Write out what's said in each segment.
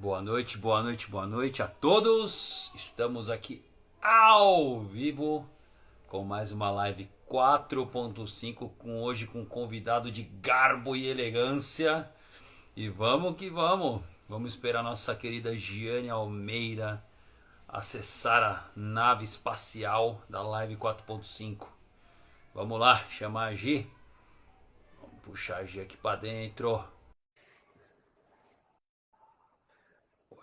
Boa noite, boa noite, boa noite a todos. Estamos aqui ao vivo com mais uma live 4.5 com hoje com um convidado de garbo e elegância. E vamos que vamos. Vamos esperar nossa querida Giane Almeida acessar a nave espacial da live 4.5. Vamos lá, chamar a Gi. Vamos puxar a Gi aqui para dentro.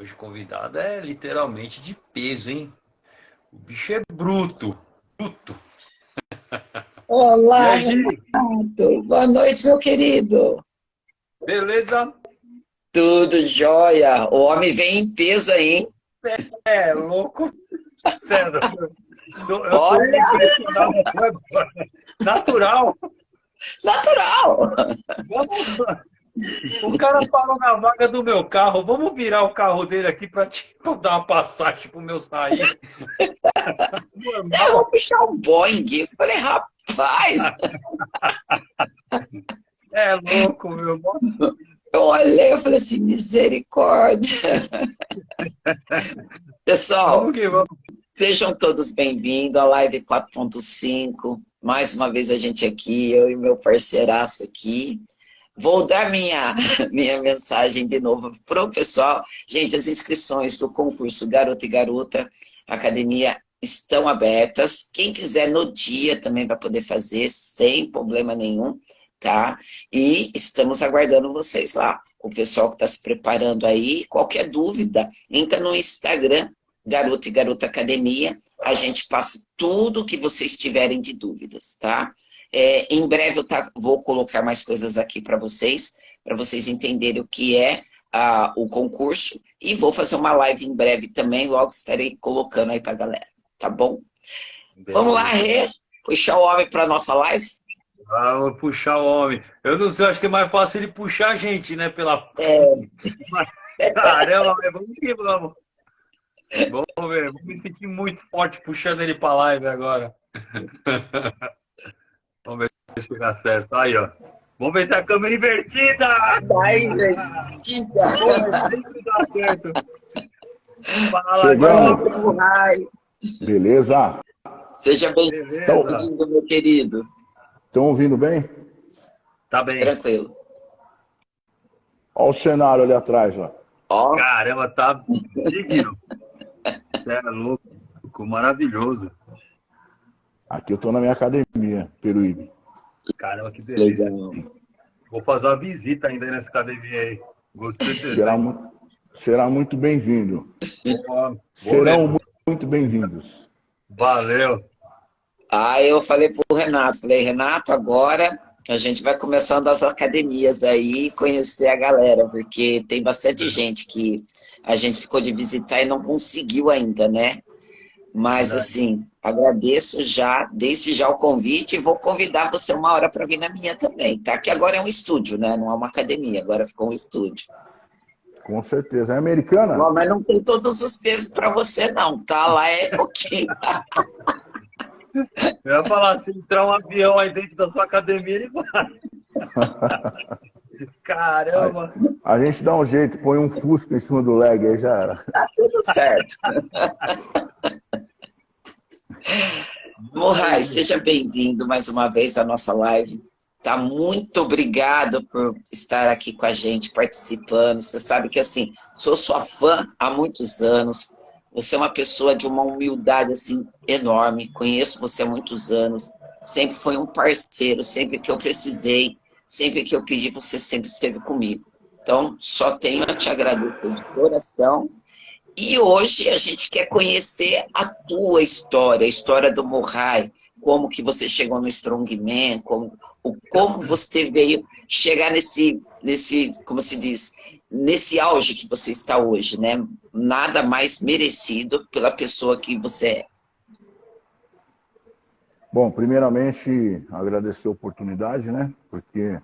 Hoje o convidado é literalmente de peso, hein? O bicho é bruto. Bruto. Olá, Gi? Renato. Boa noite, meu querido. Beleza? Tudo jóia. O homem vem em peso aí, hein? É, louco. Sério. Eu tô Olha, impressionado. Natural. natural. Vamos. O cara parou na vaga do meu carro. Vamos virar o carro dele aqui pra dar uma passagem pro meu sair. Eu Normal. vou puxar um Boeing. Eu falei, rapaz. É louco, meu. Eu olhei, eu falei assim, misericórdia. Pessoal, Vamos que vamos. sejam todos bem-vindos à Live 4.5. Mais uma vez a gente aqui, eu e meu parceiraço aqui. Vou dar minha mensagem de novo para o pessoal. Gente, as inscrições do concurso Garota e Garota Academia estão abertas. Quem quiser no dia também vai poder fazer, sem problema nenhum, tá? E estamos aguardando vocês lá. O pessoal que está se preparando aí, qualquer dúvida, entra no Instagram, Garota e Garota Academia. A gente passa tudo que vocês tiverem de dúvidas, tá? Em breve eu vou colocar mais coisas aqui para vocês entenderem o que é o concurso, e vou fazer uma live em breve também, logo estarei colocando aí para a galera, tá bom? Beleza. Vamos lá, Rê, puxar o homem para nossa live? Vamos puxar o homem. Eu não sei, acho que é mais fácil ele puxar a gente, né? Pela... Caramba, mas vamos que vamos. Vamos ver, vou me sentir muito forte puxando ele pra live agora. Vamos ver se ele acessa. Aí, ó. Vamos ver se a câmera invertida! Vai, invertida! Sempre dá certo. Fala, Chegamos. Beleza? Seja bem-vindo, meu querido. Estão ouvindo bem? Tá bem. Tranquilo. Olha o cenário ali atrás, ó. Ó, Caramba, tá digno. Você é louco. Ficou maravilhoso. Aqui eu tô na minha academia, Peruíbe. Caramba, que delícia. legal. Vou fazer uma visita ainda nessa academia aí. Gostei de Será muito bem-vindo. Serão muito bem-vindos. Valeu. Eu falei pro Renato, Renato, agora a gente vai começando as academias aí, conhecer a galera, porque tem bastante gente que a gente ficou de visitar e não conseguiu ainda, né? Mas, assim, agradeço desde já o convite, e vou convidar você uma hora para vir na minha também, tá? Que agora é um estúdio, né? Não é uma academia, agora ficou um estúdio. Com certeza. É americana? Não, mas não tem todos os pesos para você, não, tá? Lá é pouquinho. Eu ia falar, se entrar um avião aí dentro da sua academia, ele vai. Caramba. A gente dá um jeito, põe um Fusca em cima do leg, aí já era. Tá tudo certo. Morrais, seja bem-vindo mais uma vez à nossa live. Tá? Muito obrigado por estar aqui com a gente, participando. Você sabe que, assim, sou sua fã há muitos anos. Você é uma pessoa de uma humildade, assim, enorme. Conheço você há muitos anos. Sempre foi um parceiro, sempre que eu precisei, sempre que eu pedi, você sempre esteve comigo. Então, só tenho a te agradecer de coração. E hoje a gente quer conhecer a tua história, a história do Morrai, como que você chegou no Strongman, como você veio chegar nesse, como se diz, nesse auge que você está hoje, né? Nada mais merecido pela pessoa que você é. Bom, primeiramente, agradecer a oportunidade, né? Porque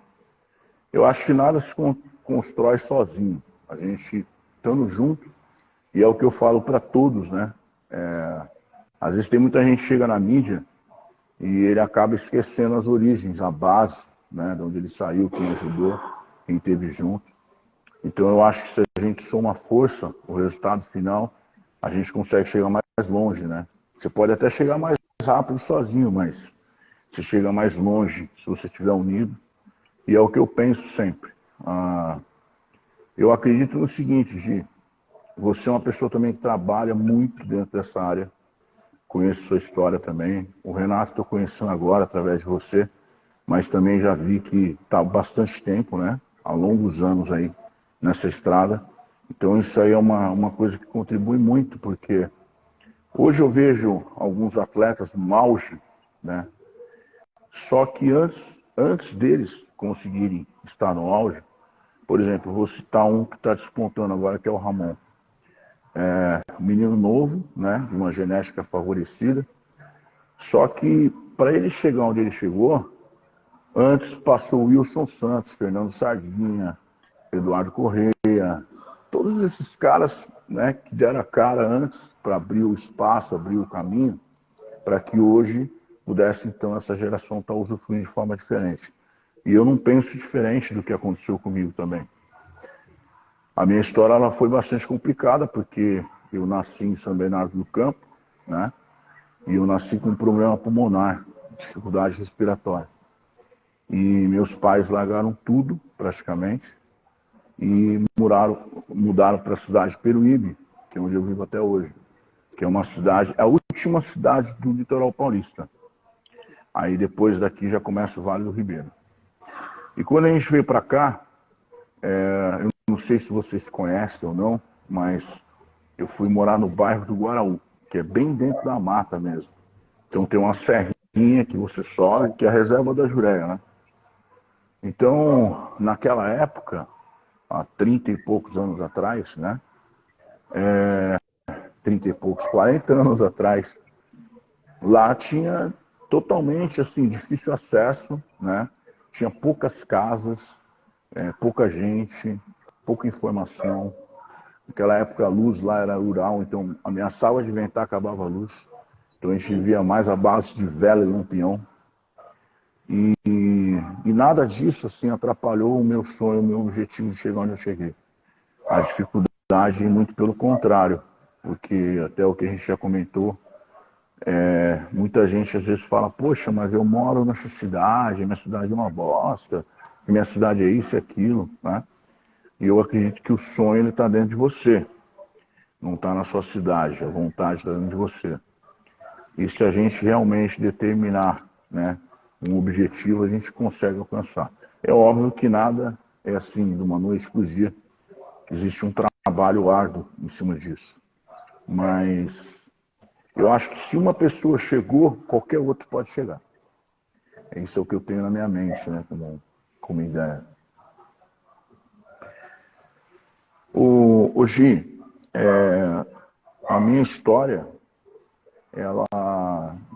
eu acho que nada se constrói sozinho. A gente estando junto, e é o que eu falo para todos, né? Às vezes tem muita gente que chega na mídia e ele acaba esquecendo as origens, a base, né? De onde ele saiu, quem ajudou, quem esteve junto. Então eu acho que se a gente soma força, o resultado final, a gente consegue chegar mais longe, né? Você pode até chegar mais rápido sozinho, mas você chega mais longe se você estiver unido. E é o que eu penso sempre. Eu acredito no seguinte, Gi, você é uma pessoa também que trabalha muito dentro dessa área. Conheço sua história também. O Renato estou conhecendo agora através de você, mas também já vi que está há bastante tempo, né? Há longos anos aí nessa estrada. Então isso aí é uma coisa que contribui muito, porque hoje eu vejo alguns atletas no auge, né? Só que antes deles conseguirem estar no auge, por exemplo, vou citar um que está despontando agora, que é o Ramon. Um menino novo, né? De uma genética favorecida. Só que para ele chegar onde ele chegou, antes passou o Wilson Santos, Fernando Sardinha, Eduardo Correia, todos esses caras, né, que deram a cara antes para abrir o espaço, abrir o caminho, para que hoje pudesse, então, essa geração estar usufruindo de forma diferente. E eu não penso diferente do que aconteceu comigo também. A minha história ela foi bastante complicada, porque eu nasci em São Bernardo do Campo, né? E eu nasci com um problema pulmonar, dificuldade respiratória. E meus pais largaram tudo, praticamente, e mudaram para a cidade de Peruíbe, que é onde eu vivo até hoje, que é uma cidade, a última cidade do litoral paulista. Aí depois daqui já começa o Vale do Ribeiro. E quando a gente veio para cá, eu não sei se vocês conhecem ou não, mas eu fui morar no bairro do Guaraú, que é bem dentro da mata mesmo. Então tem uma serrinha que você sobe, que é a reserva da Jureia, né? Então, naquela época, há 30 e poucos anos atrás, né? 30 e poucos, 40 anos atrás, lá tinha totalmente, assim, difícil acesso, né? Tinha poucas casas, pouca gente, pouca informação. Naquela época a luz lá era rural, então ameaçava de ventar, acabava a luz. Então a gente vivia mais à base de vela e lampião. E nada disso assim atrapalhou o meu sonho, o meu objetivo de chegar onde eu cheguei. A dificuldade, muito pelo contrário, porque até o que a gente já comentou, muita gente às vezes fala, poxa, mas eu moro nessa cidade, minha cidade é uma bosta, minha cidade é isso e aquilo, né? E eu acredito que o sonho está dentro de você, não está na sua cidade, a vontade está dentro de você. E se a gente realmente determinar, né, um objetivo, a gente consegue alcançar. É óbvio que nada é assim, de uma noite para o dia. Existe um trabalho árduo em cima disso. Mas eu acho que se uma pessoa chegou, qualquer outro pode chegar. Isso é o que eu tenho na minha mente, né, como ideia. O Gi, a minha história, ela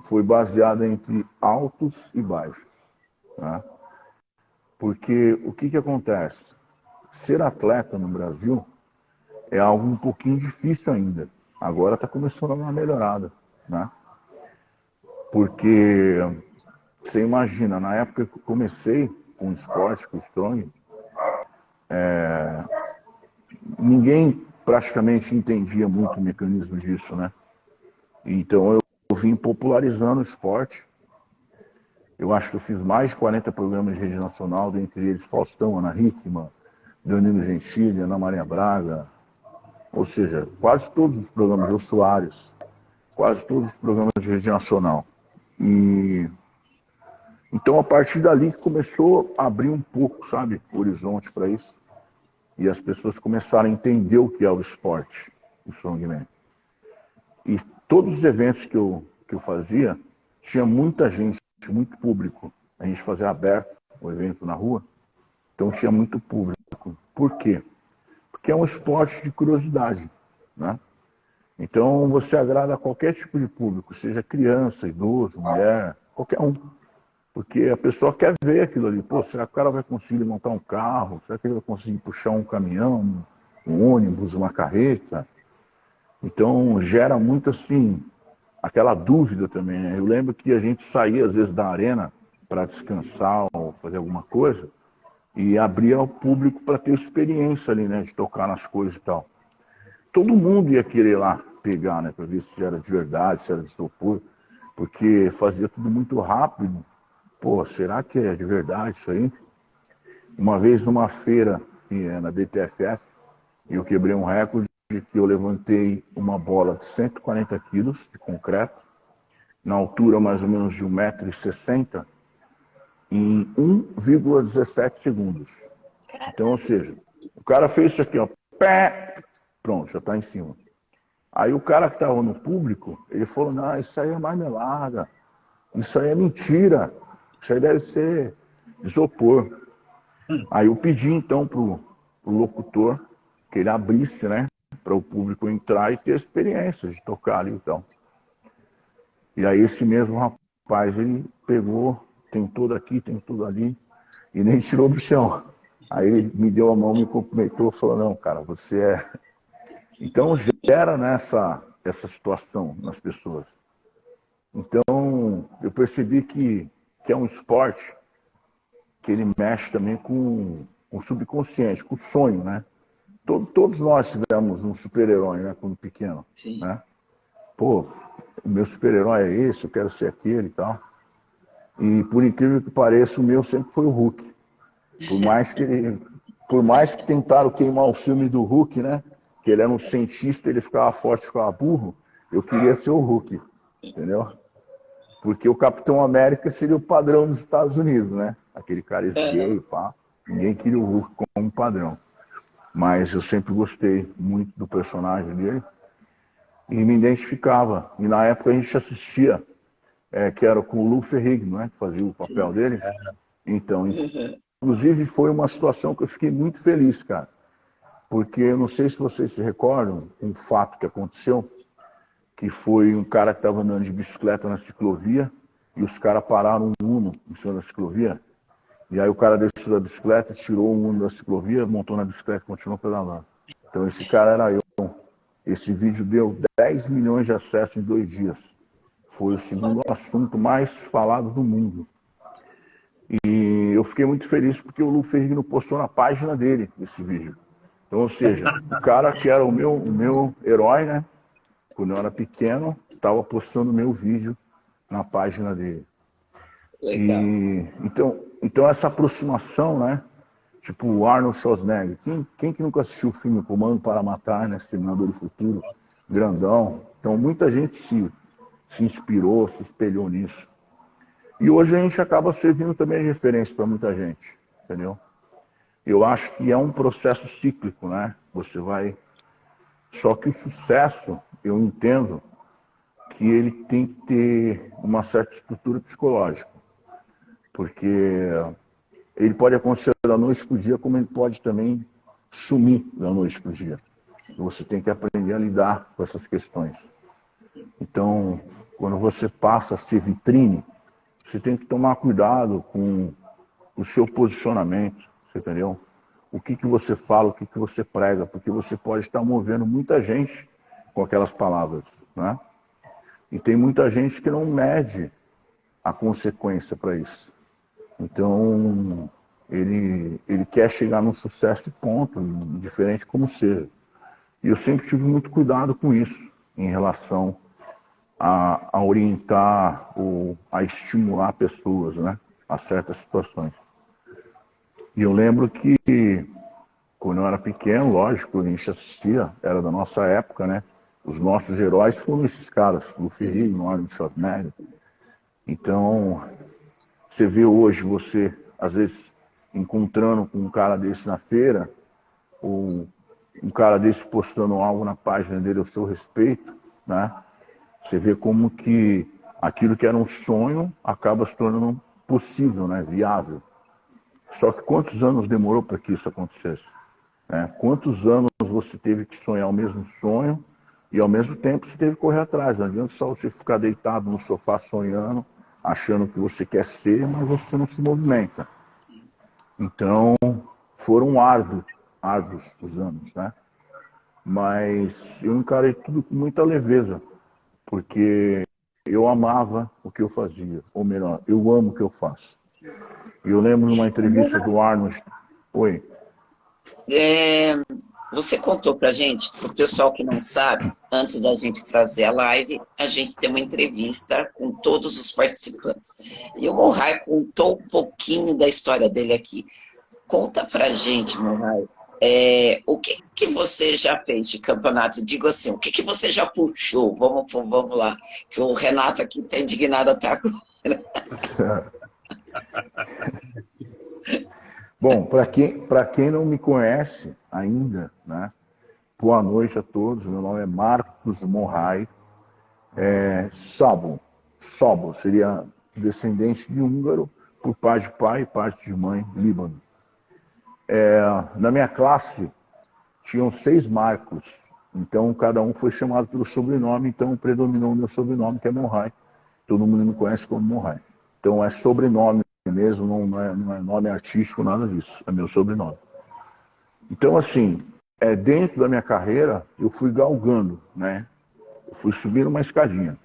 foi baseada entre altos e baixos, né? Porque o que acontece? Ser atleta no Brasil é algo um pouquinho difícil ainda. Agora está começando a dar uma melhorada, né? Porque você imagina, na época que eu comecei com o esporte, com o strong, ninguém praticamente entendia muito o mecanismo disso, né? Então eu vim popularizando o esporte. Eu acho que eu fiz mais de 40 programas de rede nacional, dentre eles Faustão, Ana Hickman, Danilo Gentili, Ana Maria Braga, ou seja, quase todos os programas, Jô Soares, quase todos os programas de rede nacional. E então a partir dali começou a abrir um pouco, sabe, o horizonte para isso. E as pessoas começaram a entender o que é o esporte, o strongman. E todos os eventos que eu fazia, tinha muita gente, muito público. A gente fazia aberto o evento na rua, então tinha muito público. Por quê? Porque é um esporte de curiosidade, né? Então você agrada a qualquer tipo de público, seja criança, idoso, mulher, qualquer um. Porque a pessoa quer ver aquilo ali. Pô, será que o cara vai conseguir montar um carro? Será que ele vai conseguir puxar um caminhão, um ônibus, uma carreta? Então gera muito assim, aquela dúvida também, né? Eu lembro que a gente saía às vezes da arena para descansar ou fazer alguma coisa. e abrir ao público para ter experiência ali, né, de tocar nas coisas e tal. Todo mundo ia querer lá pegar, né, para ver se era de verdade, se era de isopor, porque fazia tudo muito rápido. Pô, será que é de verdade isso aí? Uma vez numa feira, que é na DTFF, eu quebrei um recorde que eu levantei uma bola de 140 quilos de concreto, na altura mais ou menos de 1,60 m, em 1,17 segundos. Então, ou seja, o cara fez isso aqui, ó, pé, pronto, já está em cima. Aí o cara que estava no público, ele falou, não, isso aí é marmelada, isso aí é mentira, isso aí deve ser isopor. Aí eu pedi então pro locutor que ele abrisse, né, para o público entrar e ter a experiência de tocar ali então. E aí esse mesmo rapaz, ele pegou, tentou daqui, tentou ali, e nem tirou do chão. Aí ele me deu a mão, me cumprimentou, falou, não, cara, você é... Então gera nessa essa situação nas pessoas. Então eu percebi que é um esporte que ele mexe também com o subconsciente, com o sonho, né? Todos nós tivemos um super-herói, né, quando pequeno. Sim. Né? Pô, o meu super-herói é esse, eu quero ser aquele e tal. E por incrível que pareça, o meu sempre foi o Hulk. Por mais que tentaram queimar o filme do Hulk, né? Que ele era um cientista, ele ficava forte, ficava burro. Eu queria ser o Hulk, entendeu? Porque o Capitão América seria o padrão dos Estados Unidos, né? Aquele cara gay, pá. Ninguém queria o Hulk como padrão. Mas eu sempre gostei muito do personagem dele e me identificava. E na época a gente assistia, que era com o Lou Ferrigno, né? Que fazia o papel dele. Então, inclusive foi uma situação que eu fiquei muito feliz, cara. Porque eu não sei se vocês se recordam, um fato que aconteceu, que foi um cara que estava andando de bicicleta na ciclovia e os caras pararam um Uno em cima da ciclovia. E aí o cara desceu da bicicleta, tirou o Uno da ciclovia, montou na bicicleta e continuou pedalando. Então esse cara era eu. Esse vídeo deu 10 milhões de acessos em 2 dias. Foi o segundo assunto mais falado do mundo. E eu fiquei muito feliz porque o Lou Ferrigno postou na página dele esse vídeo. Então, ou seja, o cara que era o meu herói, né? Quando eu era pequeno, estava postando meu vídeo na página dele. Legal. E, então essa aproximação, né? Tipo o Arnold Schwarzenegger. Quem que nunca assistiu o filme Comando para Matar, né? Exterminador do Futuro, grandão. Então muita gente se inspirou, se espelhou nisso. E hoje a gente acaba servindo também de referência para muita gente, entendeu? Eu acho que é um processo cíclico, né? Você vai... Só que o sucesso, eu entendo que ele tem que ter uma certa estrutura psicológica. Porque ele pode acontecer da noite para o dia, como ele pode também sumir da noite para o dia. Você tem que aprender a lidar com essas questões. Então, quando você passa a ser vitrine, você tem que tomar cuidado com o seu posicionamento, você entendeu? O que você fala, o que você prega, porque você pode estar movendo muita gente com aquelas palavras, né? E tem muita gente que não mede a consequência para isso. Então, ele quer chegar num sucesso e ponto, diferente como seja. E eu sempre tive muito cuidado com isso, em relação a orientar ou a estimular pessoas, né, a certas situações. E eu lembro que, quando eu era pequeno, lógico, a gente assistia, era da nossa época, né? Os nossos heróis foram esses caras, o Ferrigno, Arnold Schwarzenegger. Então, você vê hoje, você, às vezes, encontrando com um cara desse na feira, ou um cara desse postando algo na página dele ao seu respeito, né? Você vê como que aquilo que era um sonho acaba se tornando possível, né? Viável. Só que quantos anos demorou para que isso acontecesse? Né? Quantos anos você teve que sonhar o mesmo sonho e ao mesmo tempo você teve que correr atrás? Não adianta só você ficar deitado no sofá sonhando, achando que você quer ser, mas você não se movimenta. Então, foram árduos os anos, né? Mas eu encarei tudo com muita leveza, porque eu amava o que eu fazia, ou melhor, eu amo o que eu faço. E eu lembro numa entrevista do Arnold, Oi. É, você contou pra gente, o pessoal que não sabe, antes da gente trazer a live, a gente tem uma entrevista com todos os participantes. E o Morrai contou um pouquinho da história dele aqui. Conta pra gente, Morrai, o que, que você já fez de campeonato? Digo assim, o que, que você já puxou? Vamos lá, que o Renato aqui está indignado até agora. Bom, para quem não me conhece ainda, né? Boa noite a todos. Meu nome é Marcos Morrai. Sabo seria descendente de húngaro por parte de pai e parte de mãe, Líbano. Na minha classe tinham 6 Marcos, então cada um foi chamado pelo sobrenome, então predominou o meu sobrenome, que é Morrai. Todo mundo me conhece como Morrai. Então é sobrenome mesmo, não é nome artístico, nada disso. É meu sobrenome. Então, assim, dentro da minha carreira, eu fui galgando, né? Eu fui subir uma escadinha.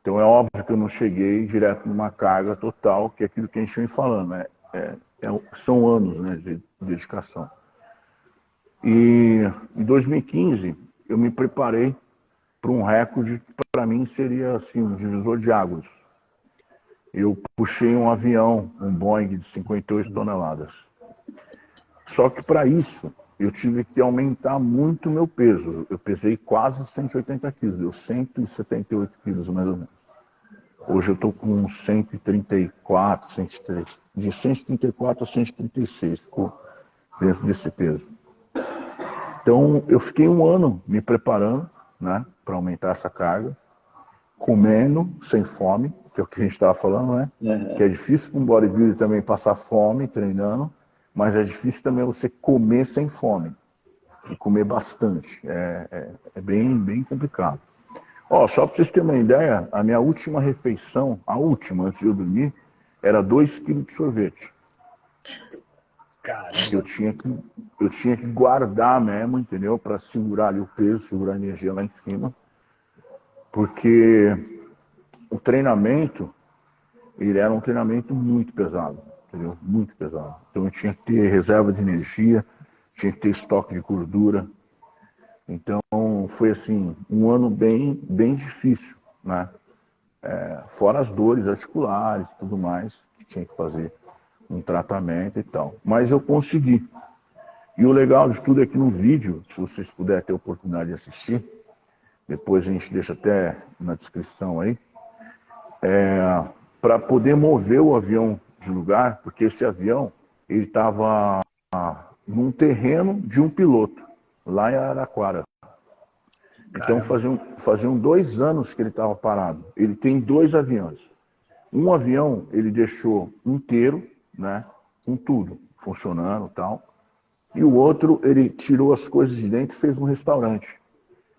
Então é óbvio que eu não cheguei direto numa carga total, que é aquilo que a gente vem falando, né? São anos, né, de dedicação. E em 2015 eu me preparei para um recorde que para mim seria assim um divisor de águas. Eu puxei um avião, um Boeing de 58 toneladas. Só que para isso eu tive que aumentar muito o meu peso. Eu pesei quase 180 quilos, deu 178 quilos mais ou menos. Hoje eu estou com 134, 103, de 134 a 136, ficou dentro desse peso. Então eu fiquei um ano me preparando, né, para aumentar essa carga, comendo sem fome, que é o que a gente estava falando, né? Que é difícil para um bodybuilder também passar fome treinando, mas é difícil também você comer sem fome e comer bastante. É bem complicado. Só para vocês terem uma ideia, a minha última refeição, a última, antes de eu dormir, era 2 quilos de sorvete. Caramba. Eu tinha que guardar mesmo, entendeu? Para segurar ali o peso, segurar a energia lá em cima. Porque o treinamento, ele era um treinamento muito pesado, entendeu? Muito pesado. Então eu tinha que ter reserva de energia, tinha que ter estoque de gordura. Então foi assim, um ano bem difícil, né? Fora as dores articulares e tudo mais, que tinha que fazer um tratamento e tal. Mas eu consegui. E o legal de tudo é que no vídeo, se vocês puderem ter a oportunidade de assistir, depois a gente deixa até na descrição aí, para poder mover o avião de lugar, porque esse avião ele estava num terreno de um piloto, lá em Araraquara. Então faziam 2 anos que ele estava parado. Ele tem 2 aviões. Um avião ele deixou inteiro, né, com tudo funcionando e tal. E o outro ele tirou as coisas de dentro e fez um restaurante.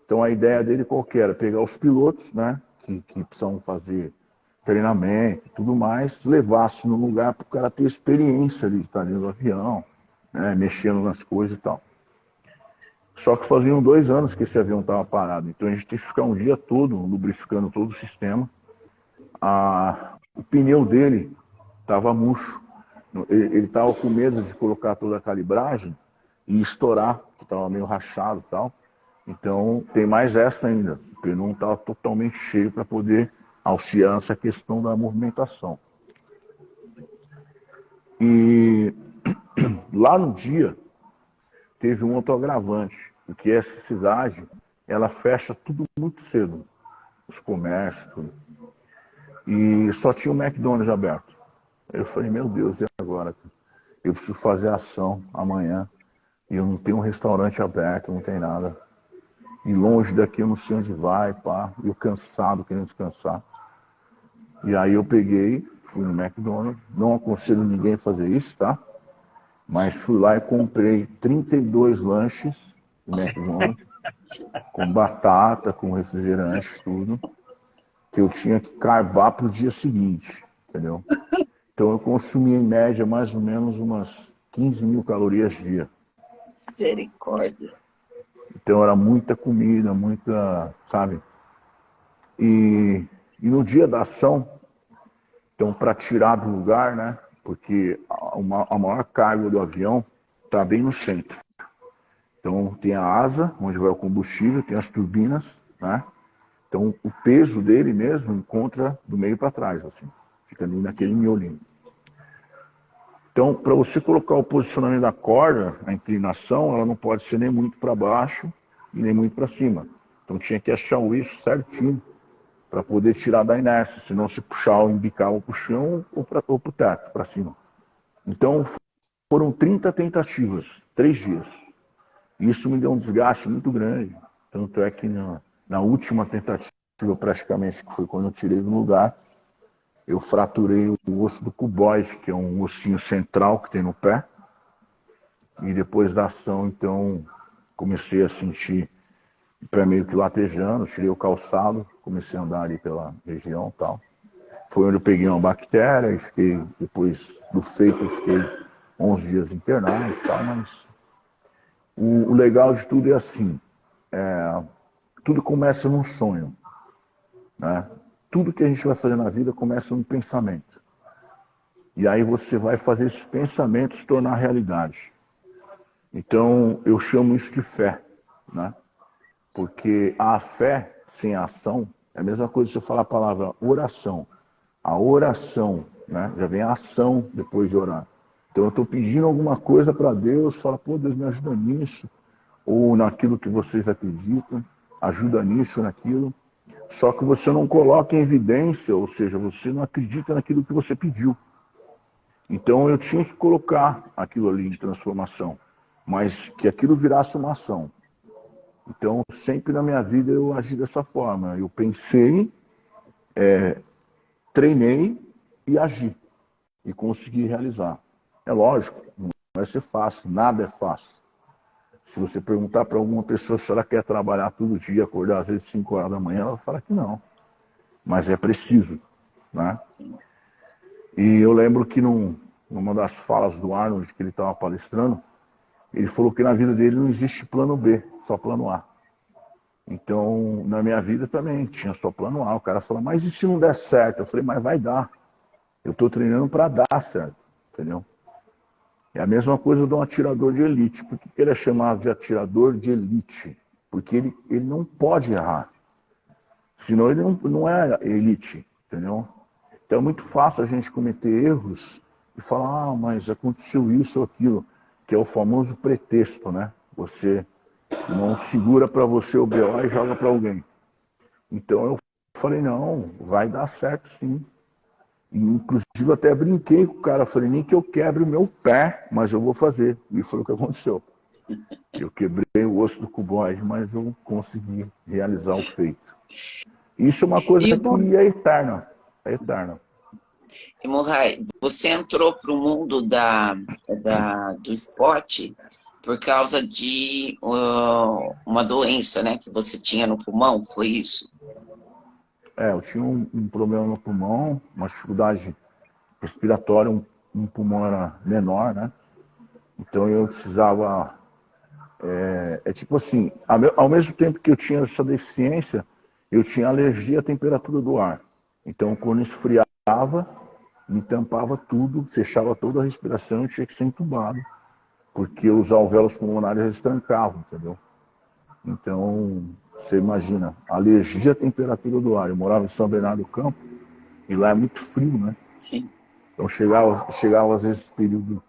Então a ideia dele qual que era? Pegar os pilotos, né, que precisam fazer treinamento e tudo mais, levasse no lugar para o cara ter experiência ali de estar dentro do avião, né, mexendo nas coisas e tal. Só que faziam 2 anos que esse avião estava parado, então a gente teve que ficar um dia todo lubrificando todo o sistema. O pneu dele estava murcho. Ele estava com medo de colocar toda a calibragem e estourar, que estava meio rachado e tal. Então tem mais essa ainda. O pneu não estava totalmente cheio para poder auxiliar essa questão da movimentação. E lá no dia teve um outro agravante, porque essa cidade ela fecha tudo muito cedo, os comércios, tudo. E só tinha o McDonald's aberto. Eu falei, meu Deus, e agora? Eu preciso fazer ação amanhã. E eu não tenho um restaurante aberto, não tem nada. E longe daqui eu não sei onde vai, pá. E eu cansado, querendo descansar. E aí eu peguei, fui no McDonald's. Não aconselho ninguém a fazer isso, tá? Mas fui lá e comprei 32 lanches do McDonald's. Com batata, com refrigerante, tudo. Que eu tinha que carbar pro dia seguinte, entendeu? Então eu consumi em média mais ou menos umas 15 mil calorias dia. Misericórdia. Então era muita comida, muita, sabe? E no dia da ação, então para tirar do lugar, né? porque a maior carga do avião está bem no centro. Então tem a asa, onde vai o combustível, tem as turbinas, né? Então o peso dele mesmo encontra do meio para trás, assim, fica ali naquele miolinho. Então, para você colocar o posicionamento da corda, a inclinação, ela não pode ser nem muito para baixo e nem muito para cima. Então tinha que achar o eixo certinho para poder tirar da inércia, senão se puxar ou embicar para o chão ou para o teto, para cima. Então foram 30 tentativas, 3 dias. E isso me deu um desgaste muito grande. Tanto é que na última tentativa, praticamente, que foi quando eu tirei do lugar, eu fraturei o osso do cuboide, que é um ossinho central que tem no pé. E depois da ação, então, comecei a sentir o pé meio que latejando, tirei o calçado, comecei a andar ali pela região e tal. Foi onde eu peguei uma bactéria, e fiquei, depois do feito, eu fiquei 11 dias internado e tal, mas o legal de tudo é assim, tudo começa num sonho, né? Tudo que a gente vai fazer na vida começa num pensamento. E aí você vai fazer esses pensamentos se tornar realidade. Então, eu chamo isso de fé, né? Porque a fé sem a ação é a mesma coisa que você falar a palavra oração. A oração, né? Já vem a ação depois de orar. Então, eu estou pedindo alguma coisa para Deus, fala, pô, Deus me ajuda nisso, ou naquilo que vocês acreditam, ajuda nisso, naquilo. Só que você não coloca em evidência, ou seja, você não acredita naquilo que você pediu. Então eu tinha que colocar aquilo ali de transformação, mas que aquilo virasse uma ação. Então sempre na minha vida eu agi dessa forma. Eu pensei, treinei e agi. E consegui realizar. É lógico, não vai ser fácil, nada é fácil. Se você perguntar para alguma pessoa se ela quer trabalhar todo dia, acordar às vezes 5 horas da manhã, ela vai falar que não. Mas é preciso, né? E eu lembro que numa das falas do Arnold, que ele estava palestrando, ele falou que na vida dele não existe plano B, só plano A. Então, na minha vida também tinha só plano A. O cara falou, mas e se não der certo? Eu falei, mas vai dar. Eu estou treinando para dar certo, entendeu? É a mesma coisa de um atirador de elite. Por que ele é chamado de atirador de elite? Porque ele não pode errar. Senão ele não é elite, entendeu? Então é muito fácil a gente cometer erros e falar, ah, mas aconteceu isso ou aquilo, que é o famoso pretexto, né? Você não segura para você o BO e joga para alguém. Então eu falei, não, vai dar certo sim. E, inclusive até brinquei com o cara, falei, nem que eu quebre o meu pé, mas eu vou fazer. E foi o que aconteceu. Eu quebrei o osso do cuboide, mas eu consegui realizar o feito. Isso é uma coisa que é eterna. É eterna. E Murray, você entrou para o mundo do esporte por causa de uma doença, né, que você tinha no pulmão, foi isso? Eu tinha um problema no pulmão, uma dificuldade respiratória, um pulmão era menor, né? Então eu precisava... tipo assim, ao mesmo tempo que eu tinha essa deficiência, eu tinha alergia à temperatura do ar. Então quando esfriava, me tampava tudo, fechava toda a respiração e tinha que ser entubado, porque os alvéolos pulmonares eles trancavam, entendeu? Então, você imagina, alergia à temperatura do ar. Eu morava em São Bernardo do Campo e lá é muito frio, né? Sim. Então chegava às vezes esse período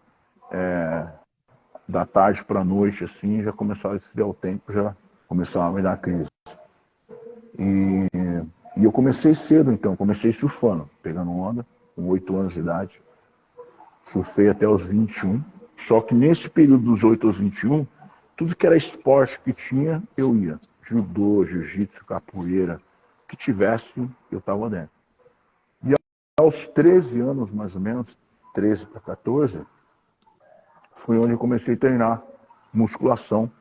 da tarde para a noite, assim, já começava a esfriar o tempo, já começava a me dar crise. E eu comecei cedo, então, comecei surfando, pegando onda, com 8 anos de idade. Surfei até os 21. Só que nesse período dos 8 aos 21, tudo que era esporte que tinha, eu ia. Judô, jiu-jitsu, capoeira, o que tivesse, eu estava dentro. E aos 13 anos, mais ou menos, 13 para 14, foi onde eu comecei a treinar musculação.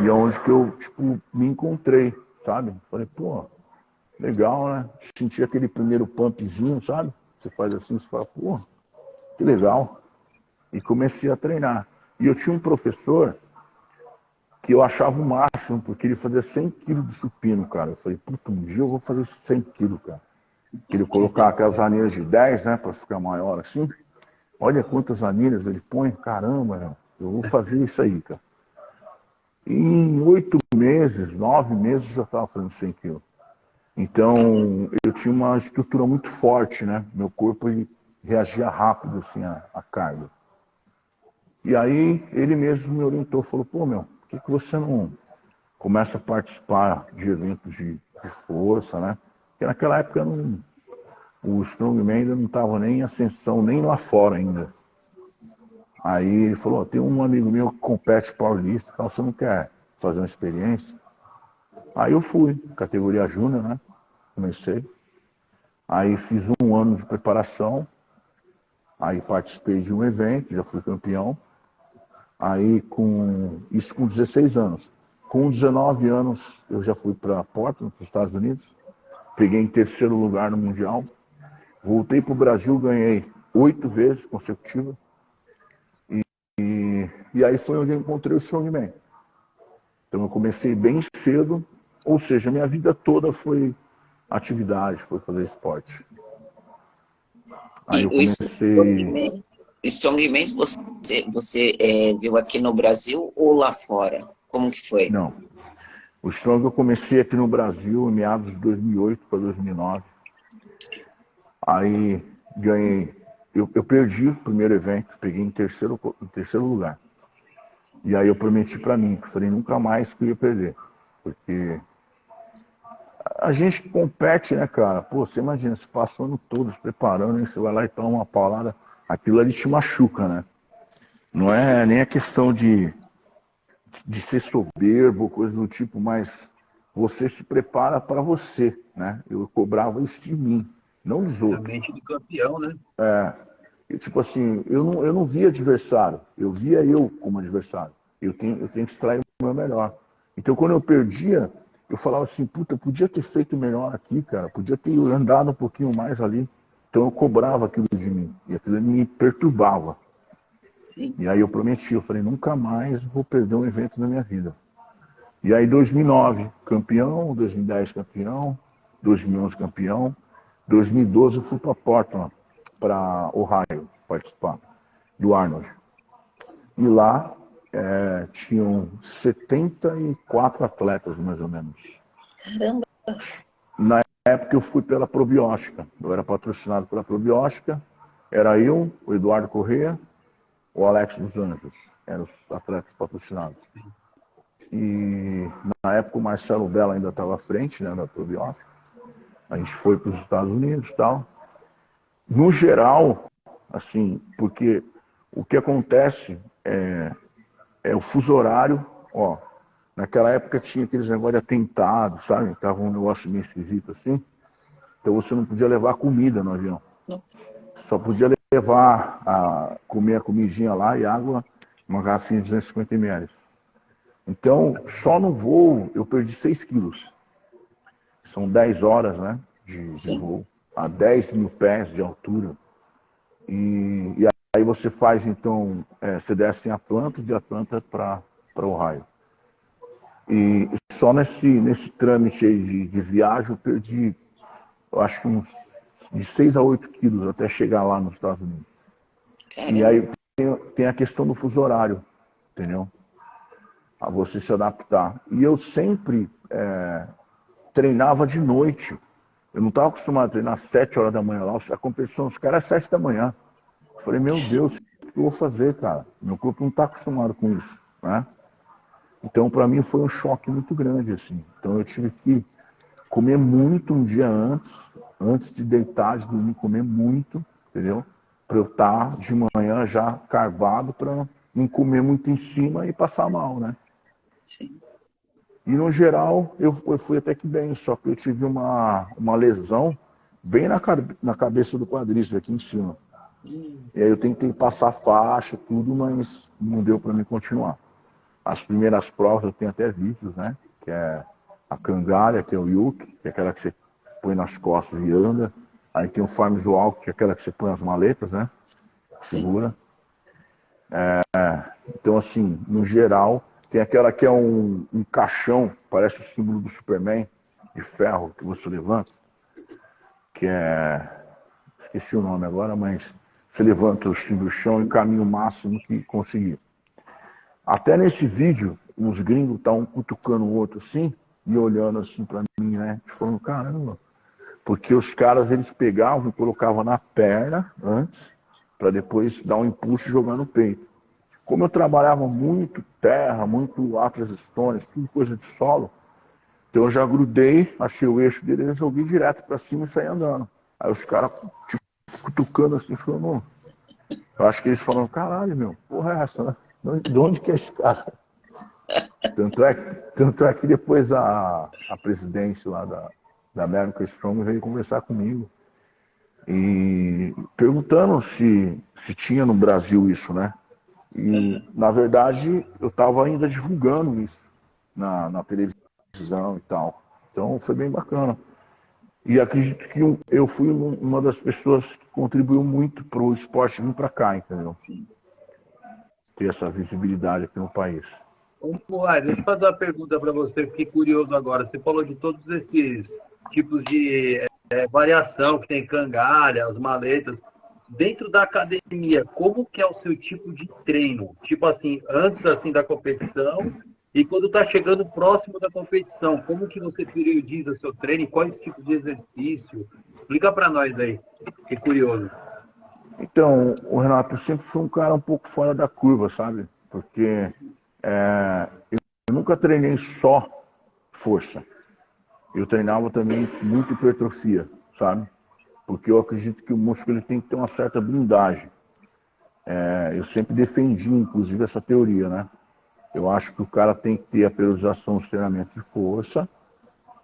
E é onde que eu, me encontrei, sabe? Falei, pô, legal, né? Senti aquele primeiro pumpzinho, sabe? Você faz assim, você fala, pô, que legal. E comecei a treinar. E eu tinha um professor que eu achava o máximo, porque ele fazia 100 quilos de supino, cara. Eu falei, puta, um dia eu vou fazer 100 quilos, cara. Queria colocar aquelas anilhas de 10, né, para ficar maior assim. Olha quantas anilhas ele põe. Caramba, eu vou fazer isso aí, cara. E em 8 meses, 9 meses, eu já estava fazendo 100 quilos. Então, eu tinha uma estrutura muito forte, né? Meu corpo ele reagia rápido, assim, à carga. E aí, ele mesmo me orientou, falou, pô, meu, por que você não começa a participar de eventos de força, né? Porque naquela época o Strongman ainda não estava nem em ascensão, nem lá fora ainda. Aí ele falou, tem um amigo meu que compete powerlifting, então você não quer fazer uma experiência? Aí eu fui, categoria júnior, né? Comecei. Aí fiz 1 ano de preparação, aí participei de um evento, já fui campeão. Aí isso com 16 anos. Com 19 anos eu já fui para Portland, para os Estados Unidos. Peguei em terceiro lugar no Mundial. Voltei para o Brasil, ganhei 8 vezes consecutivas. E aí foi onde eu encontrei o Strongman. Então eu comecei bem cedo, ou seja, minha vida toda foi atividade, foi fazer esporte. Aí E eu o comecei. Strongman você viu aqui no Brasil ou lá fora? Como que foi? Não. O Strong eu comecei aqui no Brasil em meados de 2008 para 2009. Aí ganhei. Eu perdi o primeiro evento, peguei em terceiro lugar. E aí eu prometi para mim, que falei nunca mais que eu ia perder. Porque a gente que compete, né, cara? Pô, você imagina, você passa o ano todo se preparando, e você vai lá e toma uma paulada, aquilo ali te machuca, né? Não é nem a questão de ser soberbo, coisa do tipo, mas você se prepara para você, né? Eu cobrava isso de mim, não dos A outros. mente do campeão, né? E, tipo assim, eu não via adversário, eu via eu como adversário. Eu tenho que extrair o meu melhor. Então, quando eu perdia, eu falava assim, puta, eu podia ter feito melhor aqui, cara, podia ter andado um pouquinho mais ali. Então, eu cobrava aquilo de mim, e aquilo me perturbava. Sim. E aí eu prometi, eu falei, nunca mais vou perder um evento na minha vida. E aí 2009, campeão, 2010 campeão, 2011 campeão, 2012 eu fui para Portland, para Ohio, participar do Arnold. E lá tinham 74 atletas, mais ou menos. Caramba! Na época eu fui pela Probiótica, eu era patrocinado pela Probiótica, era eu, o Eduardo Corrêa, o Alex dos Anjos, eram os atletas patrocinados. E na época o Marcelo Bella ainda estava à frente, né, da Probiótica. A gente foi para os Estados Unidos e tal. No geral, assim, porque o que acontece é o fuso horário, ó. Naquela época tinha aqueles negócios de atentado, sabe? Tava um negócio meio esquisito assim. Então você não podia levar comida no avião. Só podia levar comer a comidinha lá e água, uma garrafinha de 250 ml. Então, só no voo eu perdi 6 quilos. São 10 horas, né, de Sim. voo, a 10 mil pés de altura. E aí você faz, então, você desce em Atlanta, de Atlanta para Ohio. E só nesse trâmite aí de viagem eu perdi, eu acho que uns de 6 a 8 quilos até chegar lá nos Estados Unidos. E Caramba! aí tem a questão do fuso horário, entendeu? A você se adaptar. E eu sempre treinava de noite. Eu não estava acostumado a treinar às 7 horas da manhã lá. A competição dos caras é 7 da manhã. Eu falei, meu Deus, o que eu vou fazer, cara? Meu corpo não está acostumado com isso, né? Então, para mim, foi um choque muito grande, assim. Então, eu tive que comer muito um dia antes de deitar, de dormir, comer muito, entendeu? Para eu estar de manhã já carvado, para não comer muito em cima e passar mal, né? Sim. E no geral, eu fui até que bem, só que eu tive uma lesão bem na cabeça do quadríceps, aqui em cima. E aí eu tentei passar faixa, tudo, mas não deu para mim continuar. As primeiras provas eu tenho até vídeos, né? Que é a cangalha, que é o yuki, que é aquela que você põe nas costas e anda. Aí tem o farms walk, que é aquela que você põe as maletas, né? Sim. Segura. Então, assim, no geral, tem aquela que é um caixão, parece o símbolo do Superman, de ferro, que você levanta, que é. Esqueci o nome agora, mas você levanta o time do chão e caminha o máximo que conseguir. Até nesse vídeo, os gringos estavam cutucando o outro assim, e olhando assim pra mim, né? Falando, caramba. Porque os caras, eles pegavam e colocavam na perna antes, para depois dar um impulso e jogar no peito. Como eu trabalhava muito terra, muito atlas stones, tudo coisa de solo, então eu já grudei, achei o eixo dele, eu joguei direto para cima e saí andando. Aí os caras tipo, cutucando assim, falando, eu acho que eles falaram, caralho, meu, porra é essa, né? De onde que é esse cara? Tanto é que depois a presidente lá da American Strong veio conversar comigo e perguntando se tinha no Brasil isso, né? E, na verdade, eu estava ainda divulgando isso na televisão e tal. Então, foi bem bacana. E acredito que eu fui uma das pessoas que contribuiu muito para o esporte vir para cá, entendeu? Ter essa visibilidade aqui no país. Ô, Moai, deixa eu fazer uma pergunta para você, fiquei curioso agora. Você falou de todos esses tipos de variação que tem cangalha, as maletas. Dentro da academia, como que é o seu tipo de treino? Tipo assim, antes assim da competição e quando está chegando próximo da competição, como que você periodiza seu treino e quais tipos de exercício? Explica para nós aí, fiquei curioso. Então, o Renato, eu sempre fui um cara um pouco fora da curva, sabe? Porque eu nunca treinei só força. Eu treinava também muito hipertrofia, sabe? Porque eu acredito que o músculo ele tem que ter uma certa blindagem. Eu sempre defendi, inclusive, essa teoria, né? Eu acho que o cara tem que ter a periodização dos treinamentos de força,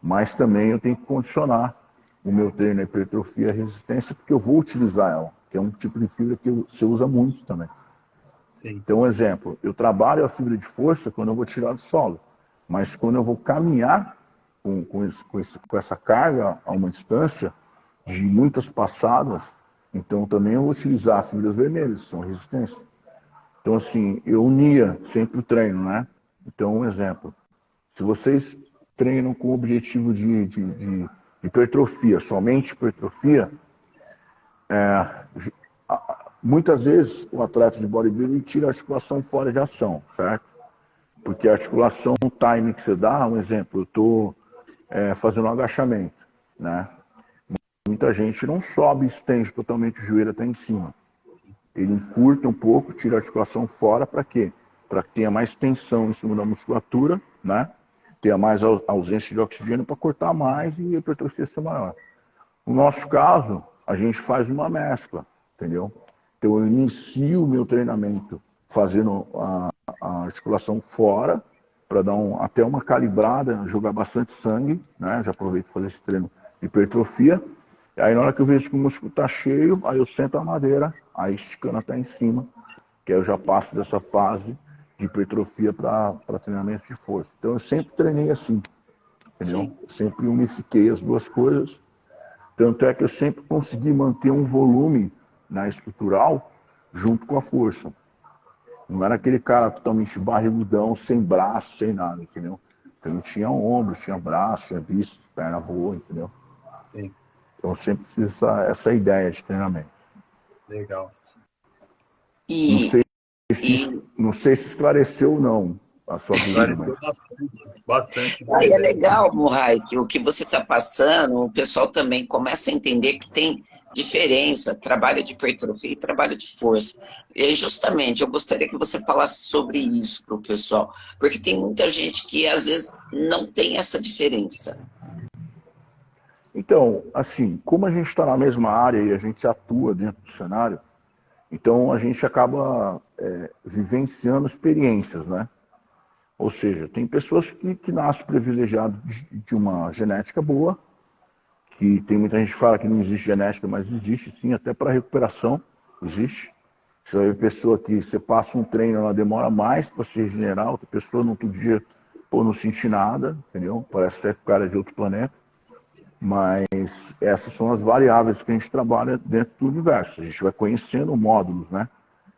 mas também eu tenho que condicionar o meu treino, a hipertrofia e a resistência, porque eu vou utilizar ela, que é um tipo de fibra que você usa muito também. Sim. Então, um exemplo, eu trabalho a fibra de força quando eu vou tirar do solo, mas quando eu vou caminhar com essa carga a uma distância de muitas passadas, então também eu vou utilizar fibras vermelhas, que são resistência. Então, assim, eu unia sempre o treino, né? Então, um exemplo, se vocês treinam com o objetivo de hipertrofia, somente hipertrofia, muitas vezes o atleta de bodybuilding tira a articulação fora de ação, certo? Porque a articulação, o time que você dá, um exemplo, eu estou fazendo um agachamento, né? Muita gente não sobe e estende totalmente o joelho até em cima. Ele encurta um pouco, tira a articulação fora, para quê? Para que tenha mais tensão em cima da musculatura, né? Tenha mais ausência de oxigênio para cortar mais e a hipertrofia ser maior. No nosso caso, a gente faz uma mescla, entendeu? Então eu inicio o meu treinamento fazendo a articulação fora, para dar até uma calibrada, jogar bastante sangue, né? Já aproveito para fazer esse treino de hipertrofia. E aí na hora que eu vejo que o músculo está cheio, aí eu sento a madeira, aí esticando até em cima, que aí eu já passo dessa fase de hipertrofia para treinamento de força. Então eu sempre treinei assim, entendeu? Sempre unifiquei as duas coisas. Tanto é que eu sempre consegui manter um volume na estrutural junto com a força. Não era aquele cara totalmente barrigudão, sem braço, sem nada, entendeu? Então eu tinha ombro, tinha braço, tinha bíceps, perna boa, entendeu? Sim. Então eu sempre fiz essa ideia de treinamento. Legal. Não sei se esclareceu ou não a sua dúvida. Esclareceu bastante. Aí é legal, Murray, que o que você está passando, o pessoal também começa a entender que tem diferença, trabalho de hipertrofia e trabalho de força. E justamente, eu gostaria que você falasse sobre isso para o pessoal, porque tem muita gente que às vezes não tem essa diferença. Então, assim, como a gente está na mesma área e a gente atua dentro do cenário, então a gente acaba vivenciando experiências, né? Ou seja, tem pessoas que nascem privilegiadas de uma genética boa, que tem muita gente que fala que não existe genética, mas existe sim, até para recuperação existe. Você vai ver pessoa que você passa um treino, ela demora mais para se regenerar, outra pessoa no outro dia, pô, não sente nada, entendeu? Parece até que o cara é de outro planeta. Mas essas são as variáveis que a gente trabalha dentro do universo. A gente vai conhecendo módulos, né?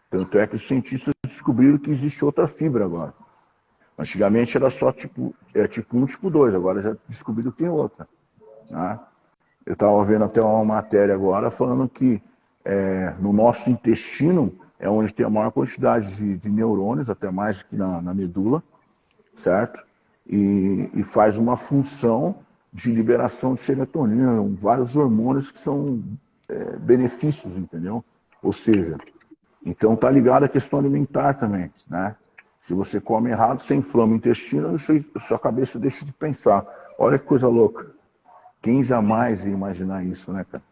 Tanto é que os cientistas descobriram que existe outra fibra agora. Antigamente era só tipo 1, tipo 2, agora já descobriram que tem outra. Né? Eu estava vendo até uma matéria agora falando que no nosso intestino é onde tem a maior quantidade de neurônios, até mais que na medula, certo? E faz uma função de liberação de serotonina, vários hormônios que são benefícios, entendeu? Ou seja, então tá ligado à questão alimentar também, né? Se você come errado, você inflama o intestino, sua cabeça deixa de pensar. Olha que coisa louca. Quem jamais ia imaginar isso, né, cara?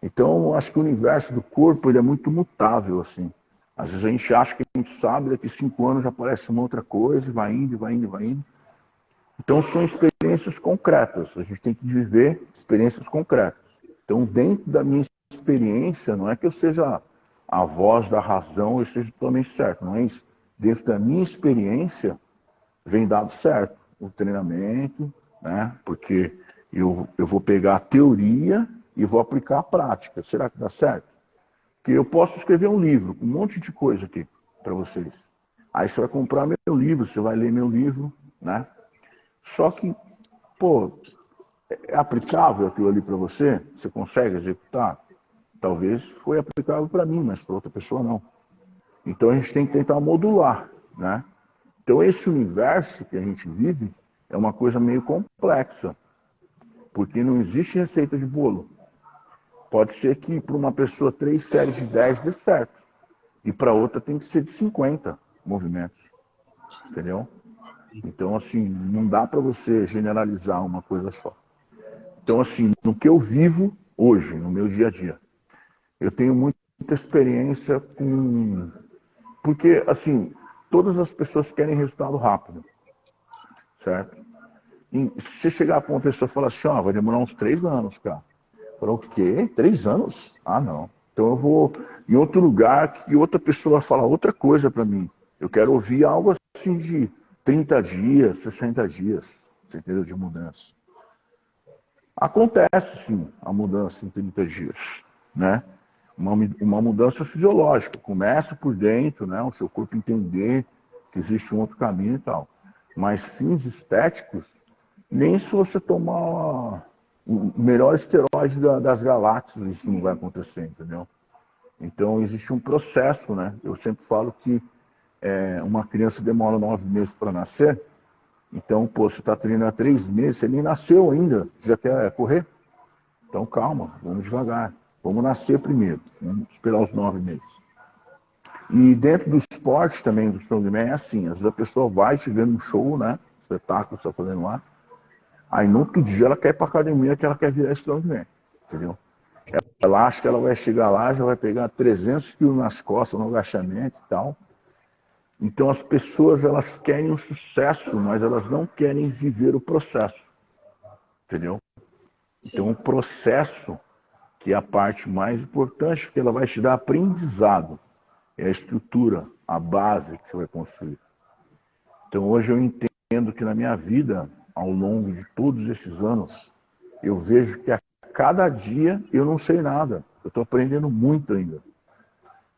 Então, acho que o universo do corpo ele é muito mutável, assim. Às vezes a gente acha que a gente sabe, daqui 5 anos já aparece uma outra coisa, vai indo, vai indo, vai indo. Então, são experiências concretas. A gente tem que viver experiências concretas. Então, dentro da minha experiência, não é que eu seja a voz da razão, eu seja totalmente certo, não é isso. Dentro da minha experiência, vem dado certo o treinamento, né? Porque eu vou pegar a teoria e vou aplicar a prática. Será que dá certo? Porque eu posso escrever um livro, um monte de coisa aqui para vocês. Aí você vai comprar meu livro, você vai ler meu livro, né? Só que, pô, é aplicável aquilo ali para você? Você consegue executar? Talvez foi aplicável para mim, mas para outra pessoa não. Então a gente tem que tentar modular, né? Então esse universo que a gente vive é uma coisa meio complexa, porque não existe receita de bolo. Pode ser que para uma pessoa 3 séries de 10 dê certo, e para outra tem que ser de 50 movimentos, entendeu? Então, assim, não dá para você generalizar uma coisa só. Então, assim, no que eu vivo hoje, no meu dia a dia, eu tenho muita experiência com... Porque, assim, todas as pessoas querem resultado rápido, certo? E se você chegar para uma pessoa e falar assim, ó, vai demorar uns 3 anos, cara. Falou, o quê? 3 anos? Ah, não. Então eu vou em outro lugar que outra pessoa vai falar outra coisa para mim. Eu quero ouvir algo assim de 30 dias, 60 dias, você entendeu? De mudança. Acontece, sim, a mudança em 30 dias, né? Uma mudança fisiológica. Começa por dentro, né? O seu corpo entender que existe um outro caminho e tal. Mas fins estéticos, nem se você tomar o melhor esteroide das galáxias, isso não vai acontecer, entendeu? Então, existe um processo, né? Eu sempre falo que uma criança demora 9 meses para nascer. Então, pô, você está treinando há 3 meses, você nem nasceu ainda, já quer correr? Então, calma, vamos devagar. Vamos nascer primeiro, vamos esperar os 9 meses. E dentro do esporte também, do strongman, é assim, às vezes a pessoa vai te ver num show, né? Espetáculo que você está fazendo lá. Aí no outro dia ela quer ir para academia que ela quer virar strongman, entendeu? Ela acha que ela vai chegar lá, já vai pegar 300 quilos nas costas no agachamento e tal. Então as pessoas elas querem um sucesso, mas elas não querem viver o processo, entendeu? Então o processo, que é a parte mais importante, que ela vai te dar aprendizado, é a estrutura, a base que você vai construir. Então hoje eu entendo que na minha vida, ao longo de todos esses anos, eu vejo que a cada dia eu não sei nada. Eu estou aprendendo muito ainda.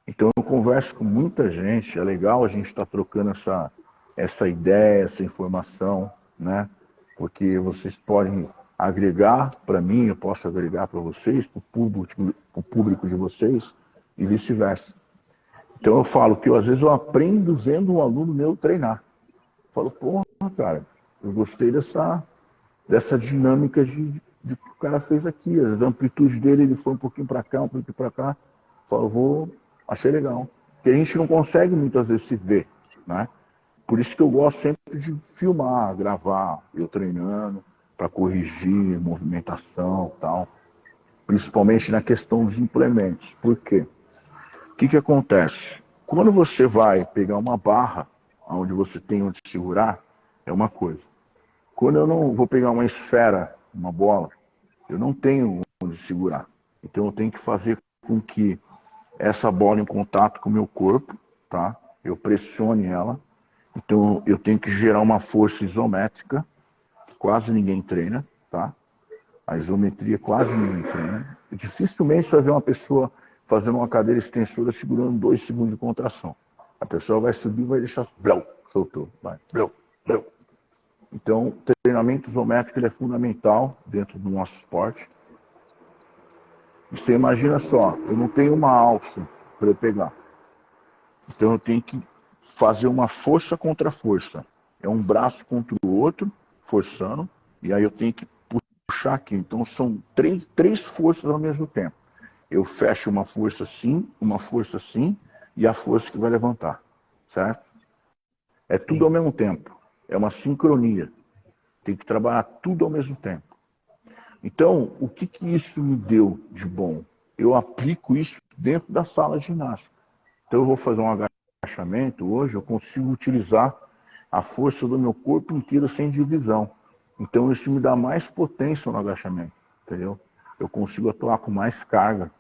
Então eu converso com muita gente, é legal a gente estar trocando essa ideia, essa informação, né? Porque vocês podem agregar para mim, eu posso agregar para vocês, para o público de vocês e vice-versa. Então eu falo que às vezes eu aprendo vendo um aluno meu treinar. Eu falo, porra, cara, eu gostei dessa dinâmica de que o cara fez aqui. Às vezes a amplitude dele ele foi um pouquinho para cá, um pouquinho para cá. Eu falo, achei legal. Porque a gente não consegue muitas vezes se ver, né? Por isso que eu gosto sempre de filmar, gravar, eu treinando, para corrigir movimentação e tal. Principalmente na questão dos implementos. Por quê? O que acontece? Quando você vai pegar uma barra, onde você tem onde segurar, é uma coisa. Quando eu não vou pegar uma esfera, uma bola, eu não tenho onde segurar. Então eu tenho que fazer com que essa bola em contato com o meu corpo, tá? Eu pressione ela. Então eu tenho que gerar uma força isométrica, que quase ninguém treina, tá? A isometria quase ninguém treina. Dificilmente você vai ver uma pessoa fazendo uma cadeira extensora segurando 2 segundos de contração. A pessoa vai subir e vai deixar... Blau, soltou. Vai. Blau, blau. Então, o treinamento isométrico ele é fundamental dentro do nosso esporte. Você imagina só, eu não tenho uma alça para eu pegar. Então eu tenho que fazer uma força contra força. É um braço contra o outro, forçando, e aí eu tenho que puxar aqui. Então são três forças ao mesmo tempo. Eu fecho uma força assim, e a força que vai levantar. Certo? É tudo ao Sim. mesmo tempo. É uma sincronia. Tem que trabalhar tudo ao mesmo tempo. Então, o que isso me deu de bom? Eu aplico isso dentro da sala de ginástica. Então, eu vou fazer um agachamento hoje, eu consigo utilizar a força do meu corpo inteiro sem divisão. Então, isso me dá mais potência no agachamento, entendeu? Eu consigo atuar com mais carga.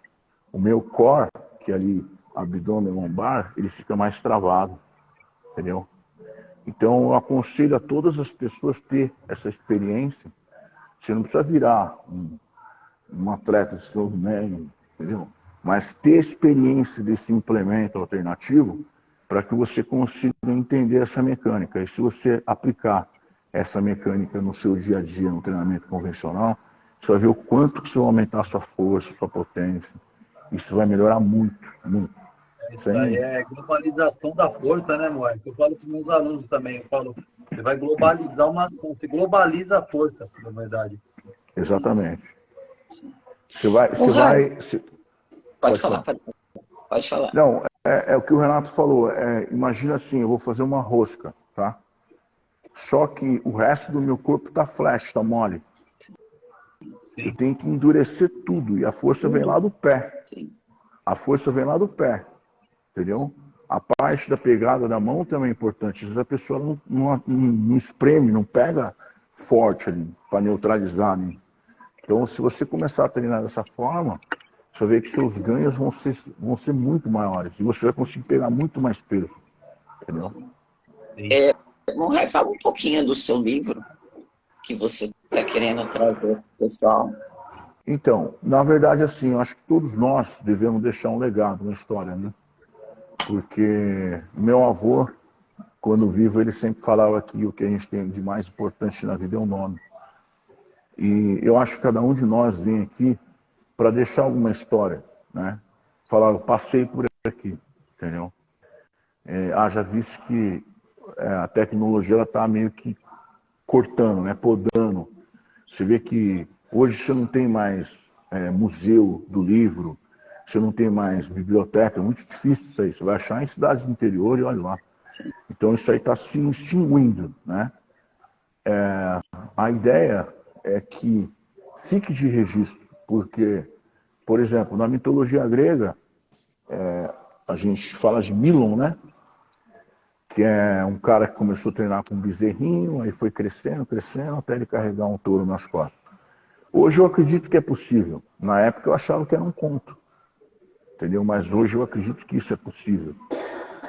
O meu core, que é ali, abdômen lombar, ele fica mais travado, entendeu? Então, eu aconselho a todas as pessoas ter essa experiência. Você não precisa virar um atleta de strongman, entendeu? Mas ter experiência desse implemento alternativo para que você consiga entender essa mecânica. E se você aplicar essa mecânica no seu dia a dia, no treinamento convencional, você vai ver o quanto que você vai aumentar a sua força, a sua potência. Isso vai melhorar muito, muito. Isso aí Sem... é globalização da força, né, Moé? Eu falo para os meus alunos também. Eu falo, você vai globalizar uma ação, você globaliza a força, na verdade. Sim, Exatamente. sim. Você vai, Ô, você Raio, vai, você... pode Pode falar, falar. pode falar. Não, é o que o Renato falou. Imagina assim, eu vou fazer uma rosca, tá? Só que o resto do meu corpo tá flash, tá mole. Eu Sim, tenho que endurecer tudo e a força vem lá Tudo. do pé. Sim, A força vem lá do pé, entendeu? A parte da pegada da mão também é importante. Às vezes a pessoa não espreme, não pega forte ali para neutralizar, né? Então, se você começar a treinar dessa forma, você vai ver que seus ganhos vão ser muito maiores e você vai conseguir pegar muito mais peso, entendeu? sim. sim. Raio, fala um pouquinho do seu livro que você está querendo trazer para o pessoal. Então, na verdade, assim, eu acho que todos nós devemos deixar um legado na história, né? Porque meu avô, quando vivo, ele sempre falava que o que a gente tem de mais importante na vida é o nome. E eu acho que cada um de nós vem aqui para deixar alguma história, né? Falar, eu passei por aqui, entendeu? Haja visto que a tecnologia ela está meio que cortando, né? Podando. Você vê que hoje você não tem mais museu do livro, você não tem mais biblioteca, é muito difícil isso aí. Você vai achar em cidades do interior e olha lá. Sim, Então isso aí está se extinguindo, né? A ideia é que fique de registro, porque, por exemplo, na mitologia grega, a gente fala de Milon, né? Que é um cara que começou a treinar com um bezerrinho, aí foi crescendo, crescendo, até ele carregar um touro nas costas. Hoje eu acredito que é possível. Na época eu achava que era um conto, entendeu? Mas hoje eu acredito que isso é possível,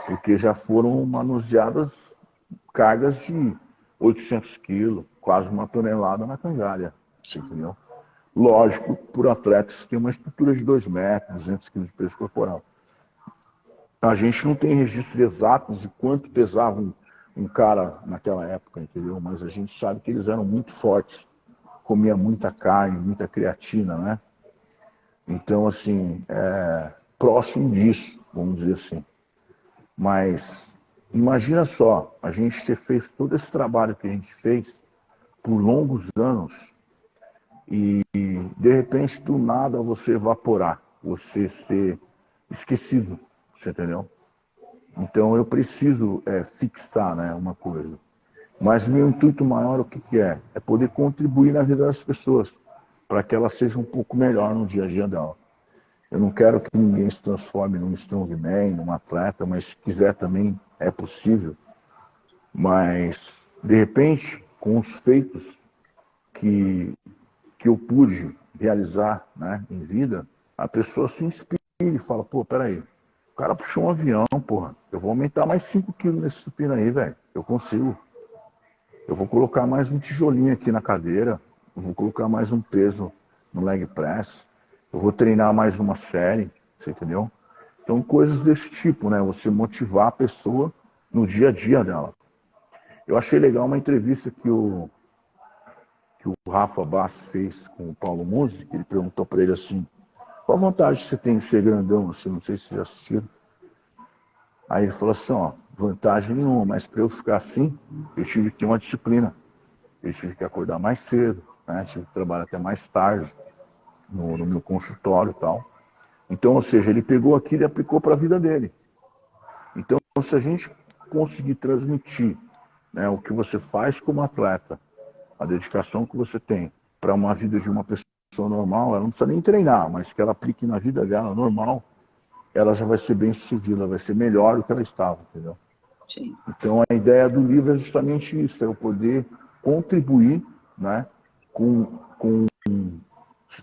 porque já foram manuseadas cargas de 800 quilos, quase uma tonelada na cangalha, sim, entendeu? Lógico, por atletas que têm uma estrutura de 2 metros, 200 quilos de peso corporal. A gente não tem registros exatos de quanto pesava um cara naquela época, entendeu? Mas a gente sabe que eles eram muito fortes, comia muita carne, muita creatina, né? Então, assim, próximo disso, vamos dizer assim. Mas imagina só, a gente ter feito todo esse trabalho que a gente fez por longos anos e, de repente, do nada, você evaporar, você ser esquecido, você entendeu? Então, eu preciso fixar, né, uma coisa. Mas meu intuito maior, o que, que é? É poder contribuir na vida das pessoas, para que ela seja um pouco melhor no dia a dia dela. Eu não quero que ninguém se transforme num strongman, num atleta, mas se quiser também é possível. Mas, de repente, com os feitos que, que eu pude realizar, né, em vida, a pessoa se inspira e fala, pô, peraí, o cara puxou um avião, porra, eu vou aumentar mais 5 quilos nesse supino aí, velho, eu consigo. Eu vou colocar mais um tijolinho aqui na cadeira, eu vou colocar mais um peso no leg press, eu vou treinar mais uma série, você entendeu? Então, coisas desse tipo, né? Você motivar a pessoa no dia a dia dela. Eu achei legal uma entrevista que o Rafa Bass fez com o Paulo Musi, que ele perguntou para ele assim, qual a vantagem que você tem de ser grandão assim? Não sei se vocês já assistiram. Aí ele falou assim, ó, vantagem nenhuma, mas para eu ficar assim, eu tive que ter uma disciplina. Eu tive que acordar mais cedo, né? Tive que trabalhar até mais tarde no meu consultório e tal. Então, ou seja, ele pegou aquilo e aplicou para a vida dele. Então, se a gente conseguir transmitir, né, o que você faz como atleta, a dedicação que você tem para uma vida de uma pessoa normal, ela não precisa nem treinar, mas que ela aplique na vida dela normal, ela já vai ser bem sucedida, vai ser melhor do que ela estava, entendeu? Sim. Então a ideia do livro é justamente isso, é eu poder contribuir, né,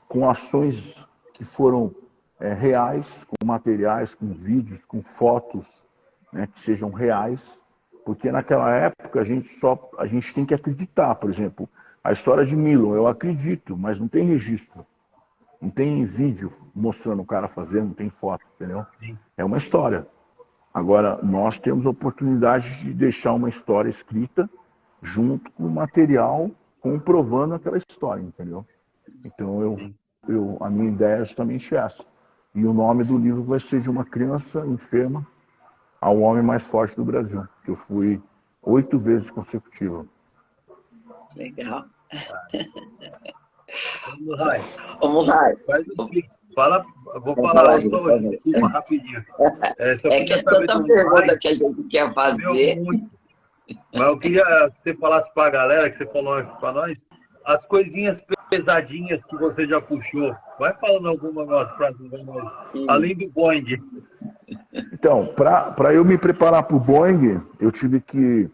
com ações que foram reais, com materiais, com vídeos, com fotos, né, que sejam reais, porque naquela época a gente tem que acreditar, por exemplo, a história de Milo, eu acredito, mas não tem registro. Não tem vídeo mostrando o cara fazendo, não tem foto, entendeu? É uma história. Agora, nós temos a oportunidade de deixar uma história escrita junto com o material comprovando aquela história, entendeu? Então, a minha ideia é justamente essa. E o nome do livro vai ser De uma Criança Enferma ao Homem Mais Forte do Brasil, que eu fui 8 vezes consecutiva. Legal. Vamos, Rai. Vamos lá. Faz o seguinte, fala, eu vou Vamos falar lá, só vamos. desculpa, rapidinho. Só É que queria é saber tanta do pergunta Rai, que a gente quer fazer. muito. Mas eu queria que você falasse para a galera, que você falou aqui para nós, as coisinhas pesadinhas que você já puxou. Vai falando alguma nossa para nós, além do Boeing. Então, para eu me preparar para o Boeing, eu tive que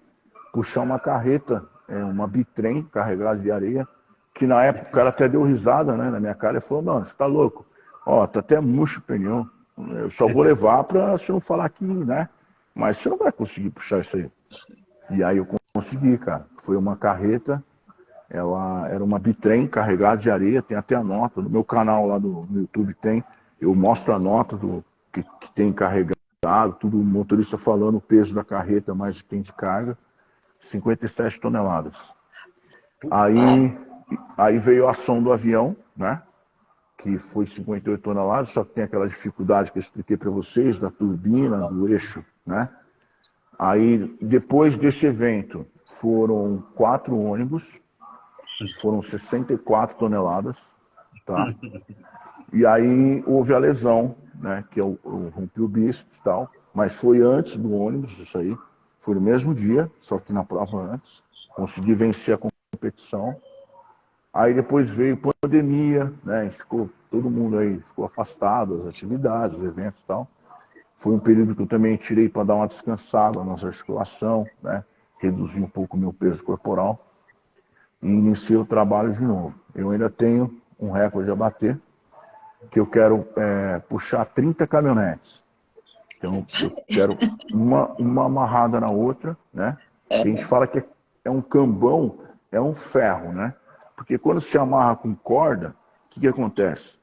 puxar uma carreta, uma bitrem carregada de areia, que na época o cara até deu risada, né, na minha cara e falou, não, você tá louco, ó, tá até murcho o pneu, eu só vou levar para você não falar aqui, né, mas você não vai conseguir puxar isso aí. E aí eu consegui, cara, foi uma carreta, ela era uma bitrem carregada de areia, tem até a nota, no meu canal lá no YouTube tem, eu mostro a nota do que tem carregado, tudo o motorista falando o peso da carreta mais o que tem de carga, 57 toneladas. Aí veio a ação do avião, né? Que foi 58 toneladas, só que tem aquela dificuldade que eu expliquei para vocês, da turbina, do eixo, né? Aí, depois desse evento, foram 4 ônibus, foram 64 toneladas, tá? E aí houve a lesão, né? Que eu rompi o bíceps e tal, mas foi antes do ônibus, isso aí. Foi no mesmo dia, só que na prova antes. Consegui vencer a competição. Aí depois veio pandemia, né? A gente ficou, todo mundo aí ficou afastado das atividades, dos eventos e tal. Foi um período que eu também tirei para dar uma descansada na articulação, né? Reduzir um pouco o meu peso corporal. E iniciei o trabalho de novo. Eu ainda tenho um recorde a bater, que eu quero puxar 30 caminhonetes. Então, eu quero uma amarrada na outra, né? A gente fala que é um cambão, é um ferro, né? Porque quando se amarra com corda, o que acontece?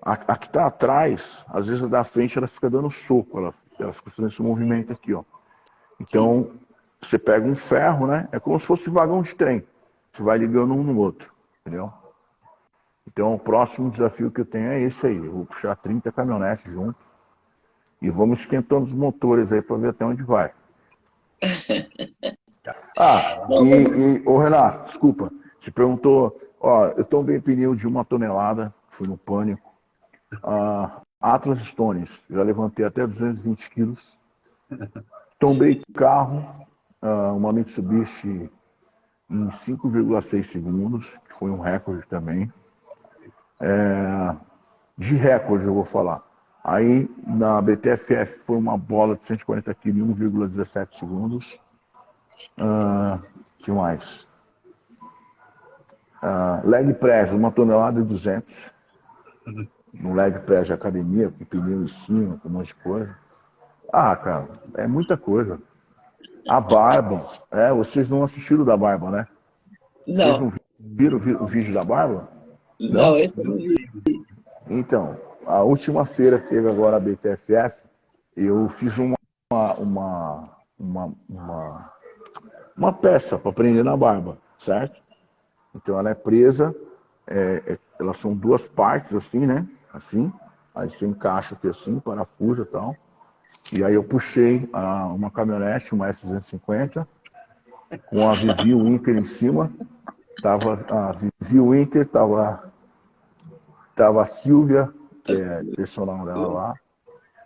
A que está atrás, às vezes a da frente, ela fica dando soco, ela fica fazendo esse movimento aqui, ó. Então, você pega um ferro, né? É como se fosse um vagão de trem. Você vai ligando um no outro, entendeu? Então, o próximo desafio que eu tenho é esse aí. Eu vou puxar 30 caminhonetes junto. E vamos esquentando os motores aí para ver até onde vai. Ô Renato, desculpa. Você perguntou, ó, eu tombei pneu de 1 tonelada, fui no pânico. Atlas Stones, já levantei até 220 quilos. Tombei carro, uma Mitsubishi em 5,6 segundos, que foi um recorde também. De recorde eu vou falar. Aí na BTFF foi uma bola de 140 kg em 1,17 segundos. Que mais? Leg press, 1 tonelada e 200. No leg press de academia, com pneu em cima, com um monte de coisa. Cara, é muita coisa. A barba, vocês não assistiram da barba, né? Vocês Não, não viram o vídeo da barba? não, esse eu não vi. Então, a última feira que teve agora a BTFF, eu fiz uma peça para prender na barba, certo? Então ela é presa, elas são 2 partes assim, né? Assim, Aí você encaixa aqui assim, parafuso e tal. E aí eu puxei uma caminhonete, uma S250, com a Vivi Winker em cima. Tava a Vivi Winker, tava a Silvia, que é personal dela lá.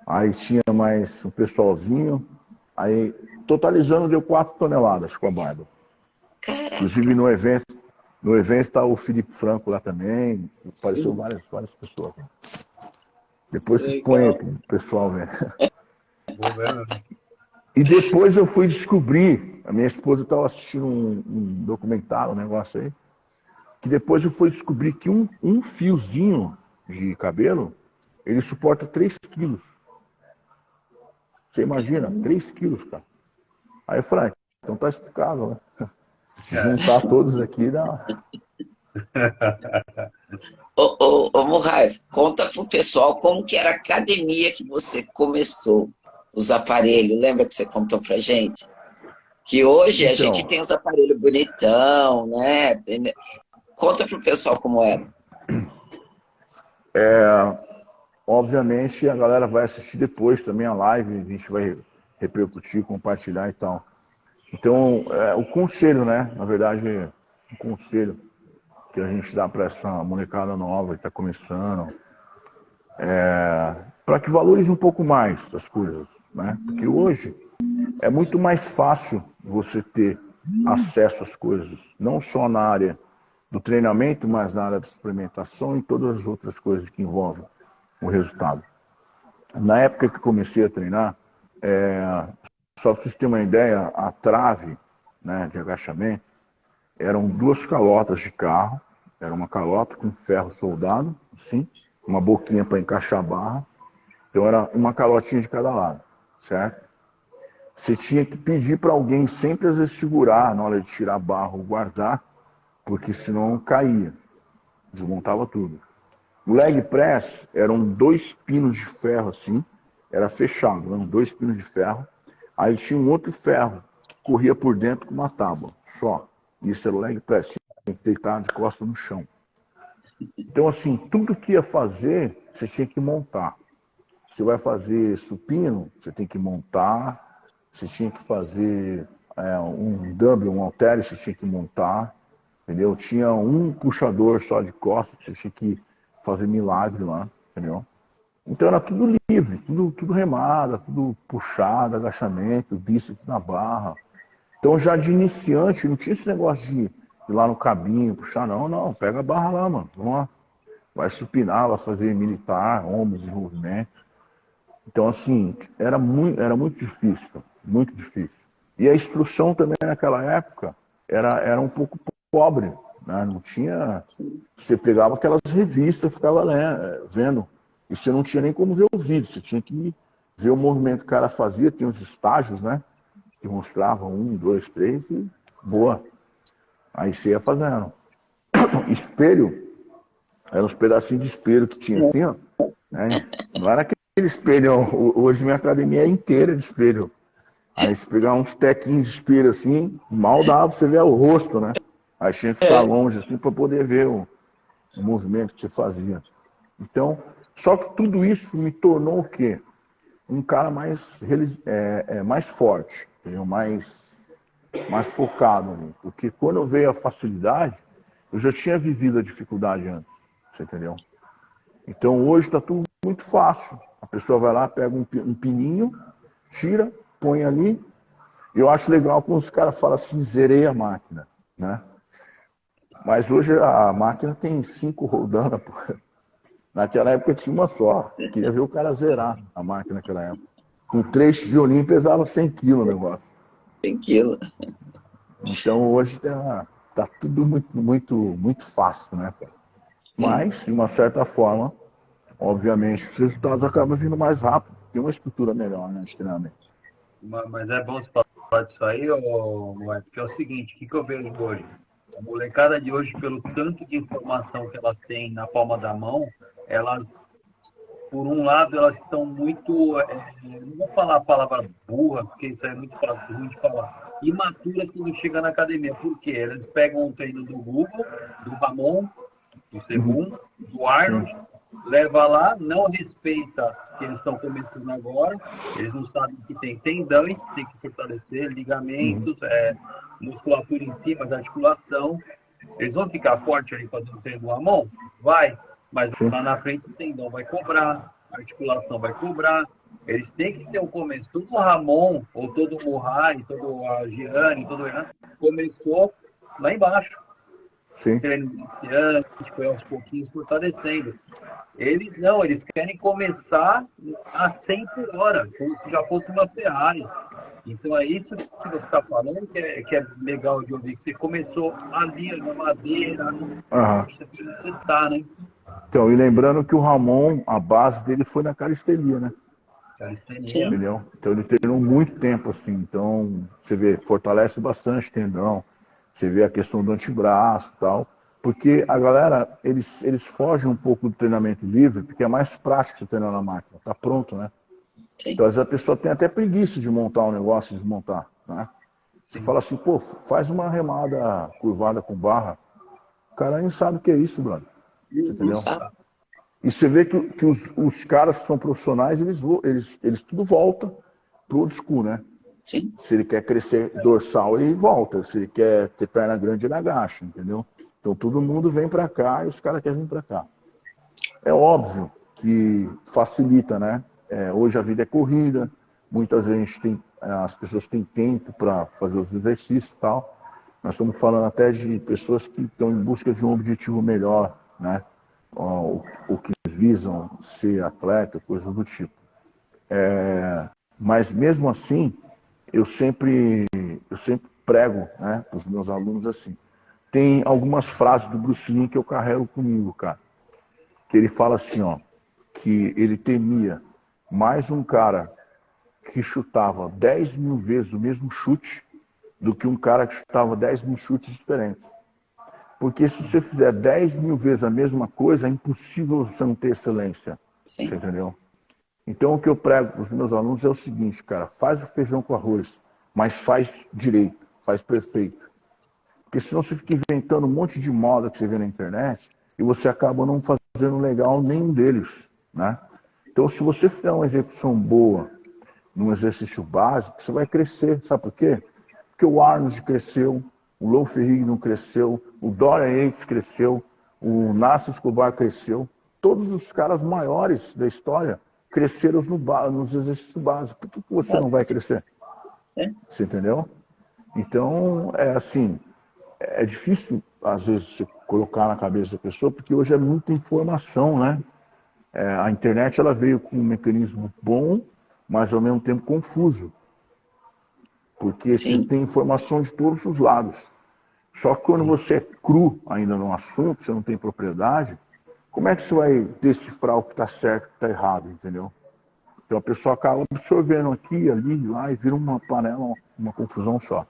Aí tinha mais um pessoalzinho. Aí, totalizando, deu 4 toneladas com a Bárbara. Inclusive no evento está o Felipe Franco lá também. Apareceu várias pessoas. Depois você põe aí pro pessoal ver. Vou ver, né? E depois eu fui descobrir, a minha esposa estava assistindo um documentário, um negócio aí, que depois eu fui descobrir que um fiozinho de cabelo, ele suporta 3 quilos. Você imagina, 3 quilos, cara. Aí eu falei, então tá explicado, né? Juntar todos aqui dá. Ô Murray, conta pro pessoal como que era a academia que você começou, os aparelhos. Lembra que você contou pra gente? Que hoje a gente tem os aparelhos bonitão, né? Conta pro pessoal como era. Obviamente a galera vai assistir depois também a live, a gente vai repercutir, compartilhar e tal. Então, o conselho, né? Na verdade, o conselho que a gente dá para essa molecada nova que está começando, para que valorize um pouco mais as coisas, né? Porque hoje é muito mais fácil você ter acesso às coisas, não só na área do treinamento, mas na área da suplementação e todas as outras coisas que envolvem o resultado. Na época que comecei a treinar, só para vocês terem uma ideia, a trave, né, de agachamento eram 2 calotas de carro, era uma calota com ferro soldado, assim, uma boquinha para encaixar a barra, então era uma calotinha de cada lado, certo? Você tinha que pedir para alguém sempre às vezes segurar na hora de tirar a barra ou guardar, porque senão caía, desmontava tudo. O leg press eram 2 pinos de ferro assim, era fechado, eram 2 pinos de ferro. Aí tinha um outro ferro que corria por dentro com uma tábua, só. Isso era o leg press, tinha que deitar de costas no chão. Então assim, tudo que ia fazer, você tinha que montar. Você vai fazer supino, você tem que montar. Você tinha que fazer um dumbbell, um halter, você tinha que montar. Entendeu? Tinha um puxador só de costas, você tinha que fazer milagre lá, entendeu? Então era tudo livre, tudo remada, tudo puxado, agachamento, bíceps na barra. Então já de iniciante, não tinha esse negócio de ir lá no cabinho, puxar, não, pega a barra lá, mano, vamos lá. Vai supinar, vai fazer militar, ombros, desenvolvimento. Então assim, era muito difícil, muito difícil. E a instrução também naquela época era um pouco pobre, né? Não tinha. Você pegava aquelas revistas, ficava vendo. E você não tinha nem como ver o vídeo, você tinha que ver o movimento que o cara fazia, tinha os estágios, né? Que mostravam 1, 2, 3 e boa. Aí você ia fazendo. Espelho, eram uns pedacinhos de espelho que tinha assim, ó. Né? Não era aquele espelho, hoje minha academia é inteira de espelho. Aí você pegar uns tequinhos de espelho assim, mal dava pra você ver o rosto, né? Aí tinha que ficar longe assim para poder ver o movimento que você fazia. Então, só que tudo isso me tornou o quê? Um cara mais forte, entendeu? Mais focado ali. Porque quando veio a facilidade, eu já tinha vivido a dificuldade antes, você entendeu? Então hoje está tudo muito fácil. A pessoa vai lá, pega um pininho, tira, põe ali. Eu acho legal quando os caras falam assim, zerei a máquina, né? Mas hoje a máquina tem 5 rodando. Pô. Naquela época tinha uma só. Eu queria ver o cara zerar a máquina naquela época. Com 3 violinos pesava 100 quilos o negócio. 100 quilos. Então hoje tá tudo muito fácil, né, cara? Mas, de uma certa forma, obviamente, os resultados acabam vindo mais rápido. Tem uma estrutura melhor, né, de treinamento. Mas é bom você falar disso aí, Moé, porque é o seguinte, o que eu vejo hoje? A molecada de hoje, pelo tanto de informação que elas têm na palma da mão, elas, por um lado, elas estão muito, não vou falar a palavra burra, porque isso é muito ruim de falar, imaturas quando chega na academia. Por quê? Eles pegam um treino do Google, do Ramon, do Sebum, do Arnold, leva lá, não respeita que eles estão começando agora, eles não sabem que tem tendões, tem que fortalecer, ligamentos, musculatura em si, mas articulação. Eles vão ficar fortes ali fazendo o treino do Ramon? Vai, mas Sim. lá na frente o tendão vai cobrar, a articulação vai cobrar. Eles têm que ter um começo. Todo o Ramon, ou todo o Murray, todo a Gianni, todo o Hernan, começou lá embaixo. Sim. Treino iniciante, foi aos pouquinhos fortalecendo. Eles não, eles querem começar a 100 por hora, como se já fosse uma Ferrari. Então é isso que você está falando, que é legal de ouvir, que você começou ali na madeira, Aham. você está, né? Então, e lembrando que o Ramon, a base dele foi na calistenia, né? Calistenia. Entendeu? Então ele treinou muito tempo assim. Então, você vê, fortalece bastante tendão. Você vê a questão do antebraço e tal. Porque a galera, eles fogem um pouco do treinamento livre, porque é mais prático treinar na máquina. Tá pronto, né? Sim. Então, às vezes a pessoa tem até preguiça de montar um negócio e desmontar, né? Você fala assim, pô, faz uma remada curvada com barra. O cara nem sabe o que é isso, brother. Você Não entendeu? sabe. E você vê que os caras que são profissionais, eles tudo volta pro old school, né? Sim. Se ele quer crescer dorsal, ele volta. Se ele quer ter perna grande, ele agacha, entendeu? Então todo mundo vem para cá e os caras querem vir para cá. É óbvio que facilita, né? Hoje a vida é corrida, muitas vezes as pessoas têm tempo para fazer os exercícios e tal. Nós estamos falando até de pessoas que estão em busca de um objetivo melhor, né? O que visam ser atleta, coisa do tipo. Mas mesmo assim, eu sempre prego, né, para os meus alunos assim. Tem algumas frases do Bruce Lee que eu carrego comigo, cara. Que ele fala assim, ó, que ele temia mais um cara que chutava 10 mil vezes o mesmo chute do que um cara que chutava 10 mil chutes diferentes. Porque se você fizer 10 mil vezes a mesma coisa, é impossível você não ter excelência. Sim. Você entendeu? Então, o que eu prego para os meus alunos é o seguinte, cara, faz o feijão com arroz, mas faz direito, faz perfeito. Porque senão você fica inventando um monte de moda que você vê na internet e você acaba não fazendo legal nenhum deles, né? Então, se você fizer uma execução boa num exercício básico, você vai crescer. Sabe por quê? Porque o Arnold cresceu, o Lou Ferrigno cresceu, o Dorian Yates cresceu, o Nasser Escobar cresceu. Todos os caras maiores da história cresceram nos exercícios básicos. Por que você não vai crescer? Você entendeu? Então, é assim, é difícil, às vezes, você colocar na cabeça da pessoa, porque hoje é muita informação, né? A internet, ela veio com um mecanismo bom, mas ao mesmo tempo confuso. Porque você tem informação de todos os lados. Só que quando você é cru ainda no assunto, você não tem propriedade, como é que você vai decifrar o que está certo e o que está errado, entendeu? Então a pessoa acaba absorvendo aqui, ali, lá e vira uma panela, uma confusão só.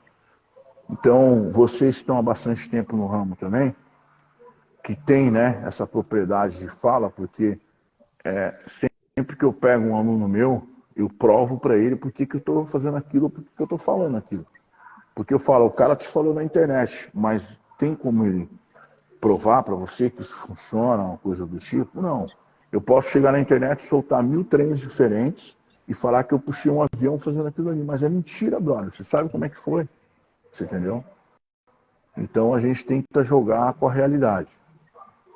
Então, vocês que estão há bastante tempo no ramo também, que tem, né, essa propriedade de fala, porque sempre que eu pego um aluno meu, eu provo para ele por que eu estou fazendo aquilo, por que eu estou falando aquilo. Porque eu falo, o cara te falou na internet, mas tem como ele provar para você que isso funciona, uma coisa do tipo? Não. Eu posso chegar na internet, soltar 1000 treinos diferentes e falar que eu puxei um avião fazendo aquilo ali. Mas é mentira, brother. Você sabe como é que foi. Você entendeu? Então a gente tem que jogar com a realidade.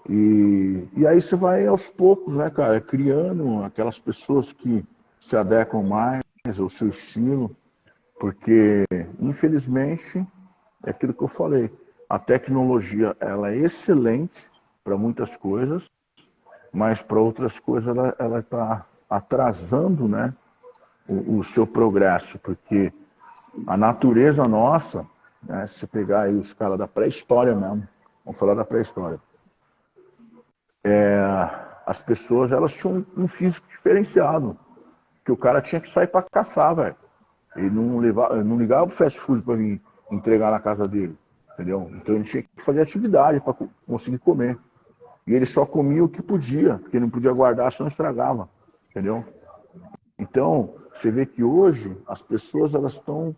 E aí você vai aos poucos, né, cara, criando aquelas pessoas que se adequam mais ao seu estilo, porque, infelizmente, é aquilo que eu falei, a tecnologia ela é excelente para muitas coisas, mas para outras coisas ela está atrasando, né, o seu progresso, porque a natureza nossa, né, se pegar aí os caras da pré-história mesmo, vamos falar da pré-história, as pessoas elas tinham um físico diferenciado, que o cara tinha que sair para caçar, velho. Ele não ligava pro fast food para vir entregar na casa dele, entendeu? Então ele tinha que fazer atividade para conseguir comer. E ele só comia o que podia, porque ele não podia guardar, senão estragava, entendeu? Então, você vê que hoje as pessoas elas estão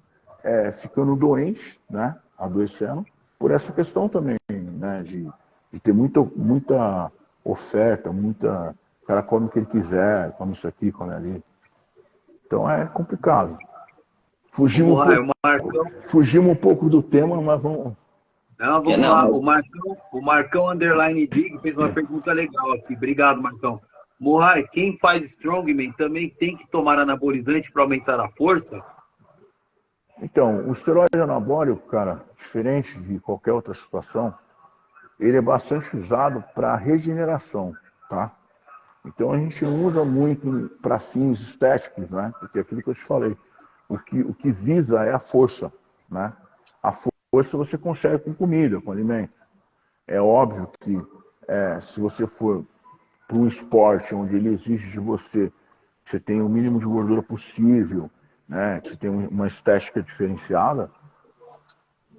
ficando doentes, né? Adoecendo, por essa questão também, né? De ter muita oferta, muita... O cara come o que ele quiser, come isso aqui, come ali. Então é complicado. Fugimos um pouco do tema, mas vamos... Não, vamos lá. O Marcão Underline Dig fez uma pergunta legal aqui. Obrigado, Marcão. Mohai, quem faz Strongman também tem que tomar anabolizante para aumentar a força? Então, o esteroide anabólico, cara, diferente de qualquer outra situação, ele é bastante usado para regeneração, tá? Então a gente não usa muito para fins estéticos, né? Porque é aquilo que eu te falei, o que visa é a força, né? A força você consegue com comida, com alimento. É óbvio que se você for para um esporte onde ele exige de você que você tenha o mínimo de gordura possível, né? Que você tenha uma estética diferenciada,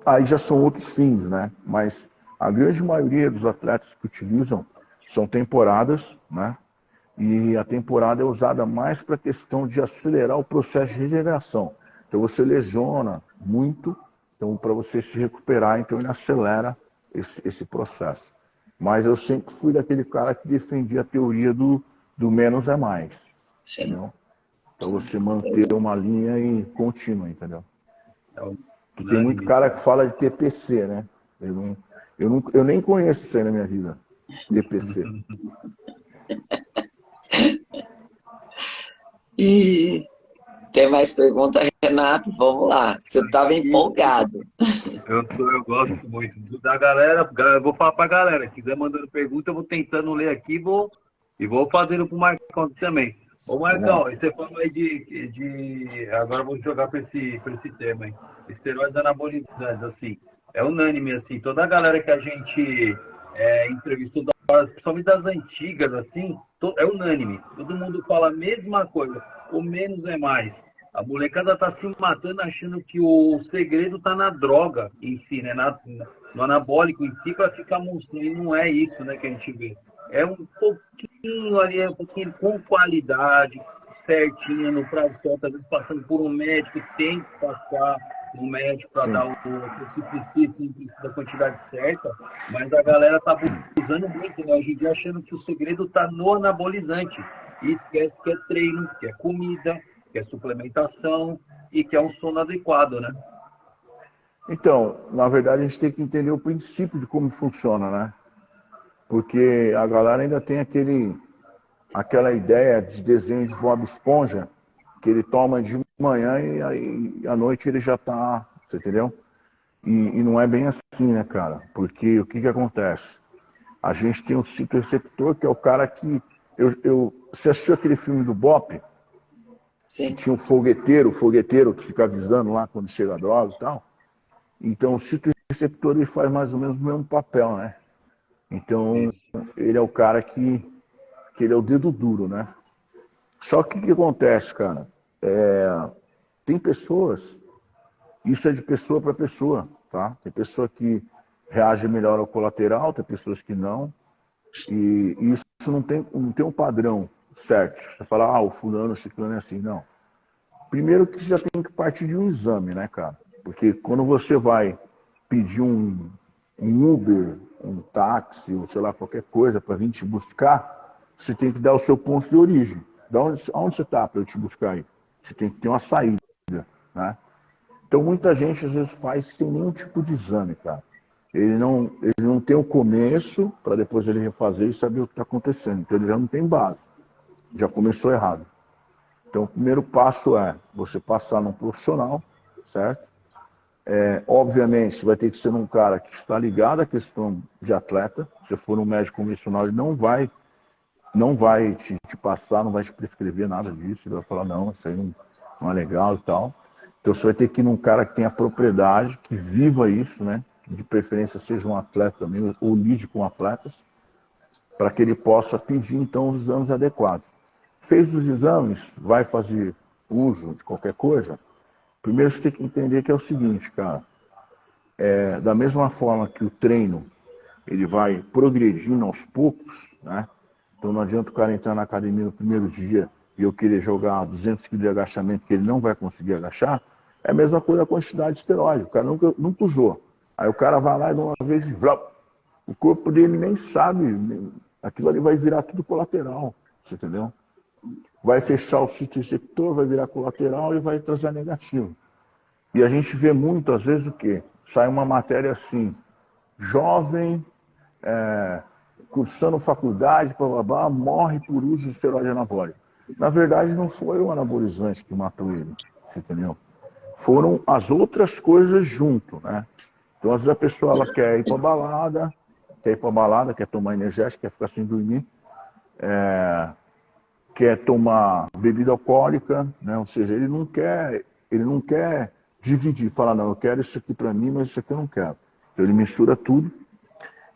aí já são outros fins, né? Mas a grande maioria dos atletas que utilizam são temporadas, né? E a temporada é usada mais para a questão de acelerar o processo de regeneração. Então você lesiona muito, então para você se recuperar, então ele acelera esse processo. Mas eu sempre fui daquele cara que defendia a teoria do menos é mais. Sim. Entendeu? Então você manter uma linha e contínua, entendeu? E tem muito cara que fala de TPC, né? Eu nem conheço isso aí na minha vida. TPC. E tem mais pergunta, Renato? Vamos lá. Você estava empolgado. Eu gosto muito da galera. Eu vou falar pra galera. Se quiser mandando pergunta, eu vou tentando ler aqui e vou fazendo pro Marcão também. Ô, Marcão, você falou aí agora eu vou jogar para esse tema aí. Esteroides anabolizantes, assim. É unânime, assim. Toda a galera que a gente entrevistou, principalmente das antigas, assim, é unânime. Todo mundo fala a mesma coisa. O menos é mais. A molecada tá se matando achando que o segredo tá na droga em si, né? No anabólico em si, para ficar monstro. E não é isso, né, que a gente vê. É um pouquinho ali, um pouquinho com qualidade, certinha, no prazo certo, às vezes passando por um médico, tem que passar um médico para dar o se precisa, se não precisa da quantidade certa, mas a galera tá abusando muito, né? Hoje em dia achando que o segredo tá no anabolizante. E esquece que é treino, que é comida, que é suplementação e que é um sono adequado, né? Então, na verdade, a gente tem que entender o princípio de como funciona, né? Porque a galera ainda tem aquela ideia de desenho de Bob Esponja, que ele toma de manhã e aí à noite ele já tá, você entendeu? E não é bem assim, né, cara? Porque o que acontece? A gente tem um citoreceptor, que é o cara que... Você assistiu aquele filme do Bop? Sim. Tinha um fogueteiro que fica avisando lá quando chega a droga e tal. Então o citoreceptor ele faz mais ou menos o mesmo papel, né? Então ele é o cara que ele é o dedo duro, né? Só que o que acontece, cara? Tem pessoas, isso é de pessoa para pessoa, tá? Tem pessoa que reage melhor ao colateral, tem pessoas que não. E isso não tem um padrão certo. Você fala, o fulano, o ciclano é assim. Não. Primeiro que você já tem que partir de um exame, né, cara? Porque quando você vai pedir um Uber, um táxi, ou sei lá, qualquer coisa para vir te buscar, você tem que dar o seu ponto de origem. Onde você está para eu te buscar aí? Você tem que ter uma saída, né? Então muita gente às vezes faz sem nenhum tipo de exame, cara. Ele não tem o começo para depois ele refazer e saber o que está acontecendo. Então ele já não tem base. Já começou errado. Então o primeiro passo é você passar num profissional, certo? Obviamente vai ter que ser um cara que está ligado à questão de atleta. Se for um médico convencional, ele não vai te passar, não vai te prescrever nada disso. Ele vai falar, não, isso aí não é legal e tal. Então você vai ter que ir num cara que tenha propriedade, que viva isso, né? De preferência seja um atleta também, ou lide com atletas, para que ele possa pedir então os exames adequados. Fez os exames, vai fazer uso de qualquer coisa, primeiro você tem que entender que é o seguinte, cara, da mesma forma que o treino, ele vai progredindo aos poucos, né? Então não adianta o cara entrar na academia no primeiro dia e eu querer jogar 200 kg de agachamento que ele não vai conseguir agachar, é a mesma coisa a quantidade de esteroide, o cara nunca usou. Aí o cara vai lá e de uma vez, o corpo dele nem sabe, aquilo ali vai virar tudo colateral, você entendeu? Vai fechar o sítio receptor, vai virar colateral e vai trazer negativo. E a gente vê muito, às vezes, o quê? Sai uma matéria assim, jovem, cursando faculdade, blá, morre por uso de esteroide anabólico. Na verdade, não foi o anabolizante que matou ele, você entendeu? Foram as outras coisas junto, né? Então, às vezes a pessoa ela quer ir para balada, quer tomar energético, quer ficar sem dormir, quer tomar bebida alcoólica, né? Ou seja, ele não quer dividir, falar, não, eu quero isso aqui para mim, mas isso aqui eu não quero. Então ele mistura tudo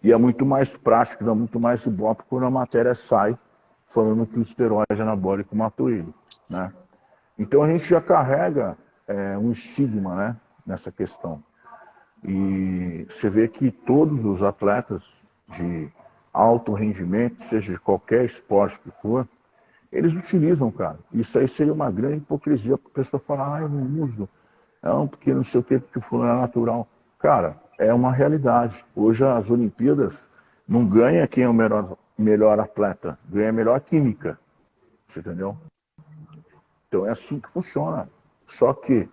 e é muito mais prático, dá muito mais ibope quando a matéria sai falando que o esteroide anabólico matou ele, né? Então a gente já carrega um estigma, né, nessa questão. E você vê que todos os atletas de alto rendimento, seja de qualquer esporte que for, eles utilizam, cara. Isso aí seria uma grande hipocrisia para a pessoa falar, eu não uso, não, porque não sei o que, porque o fulano é natural. Cara, é uma realidade. Hoje as Olimpíadas não ganha quem é o melhor atleta, ganha a melhor química. Você entendeu? Então é assim que funciona. Só que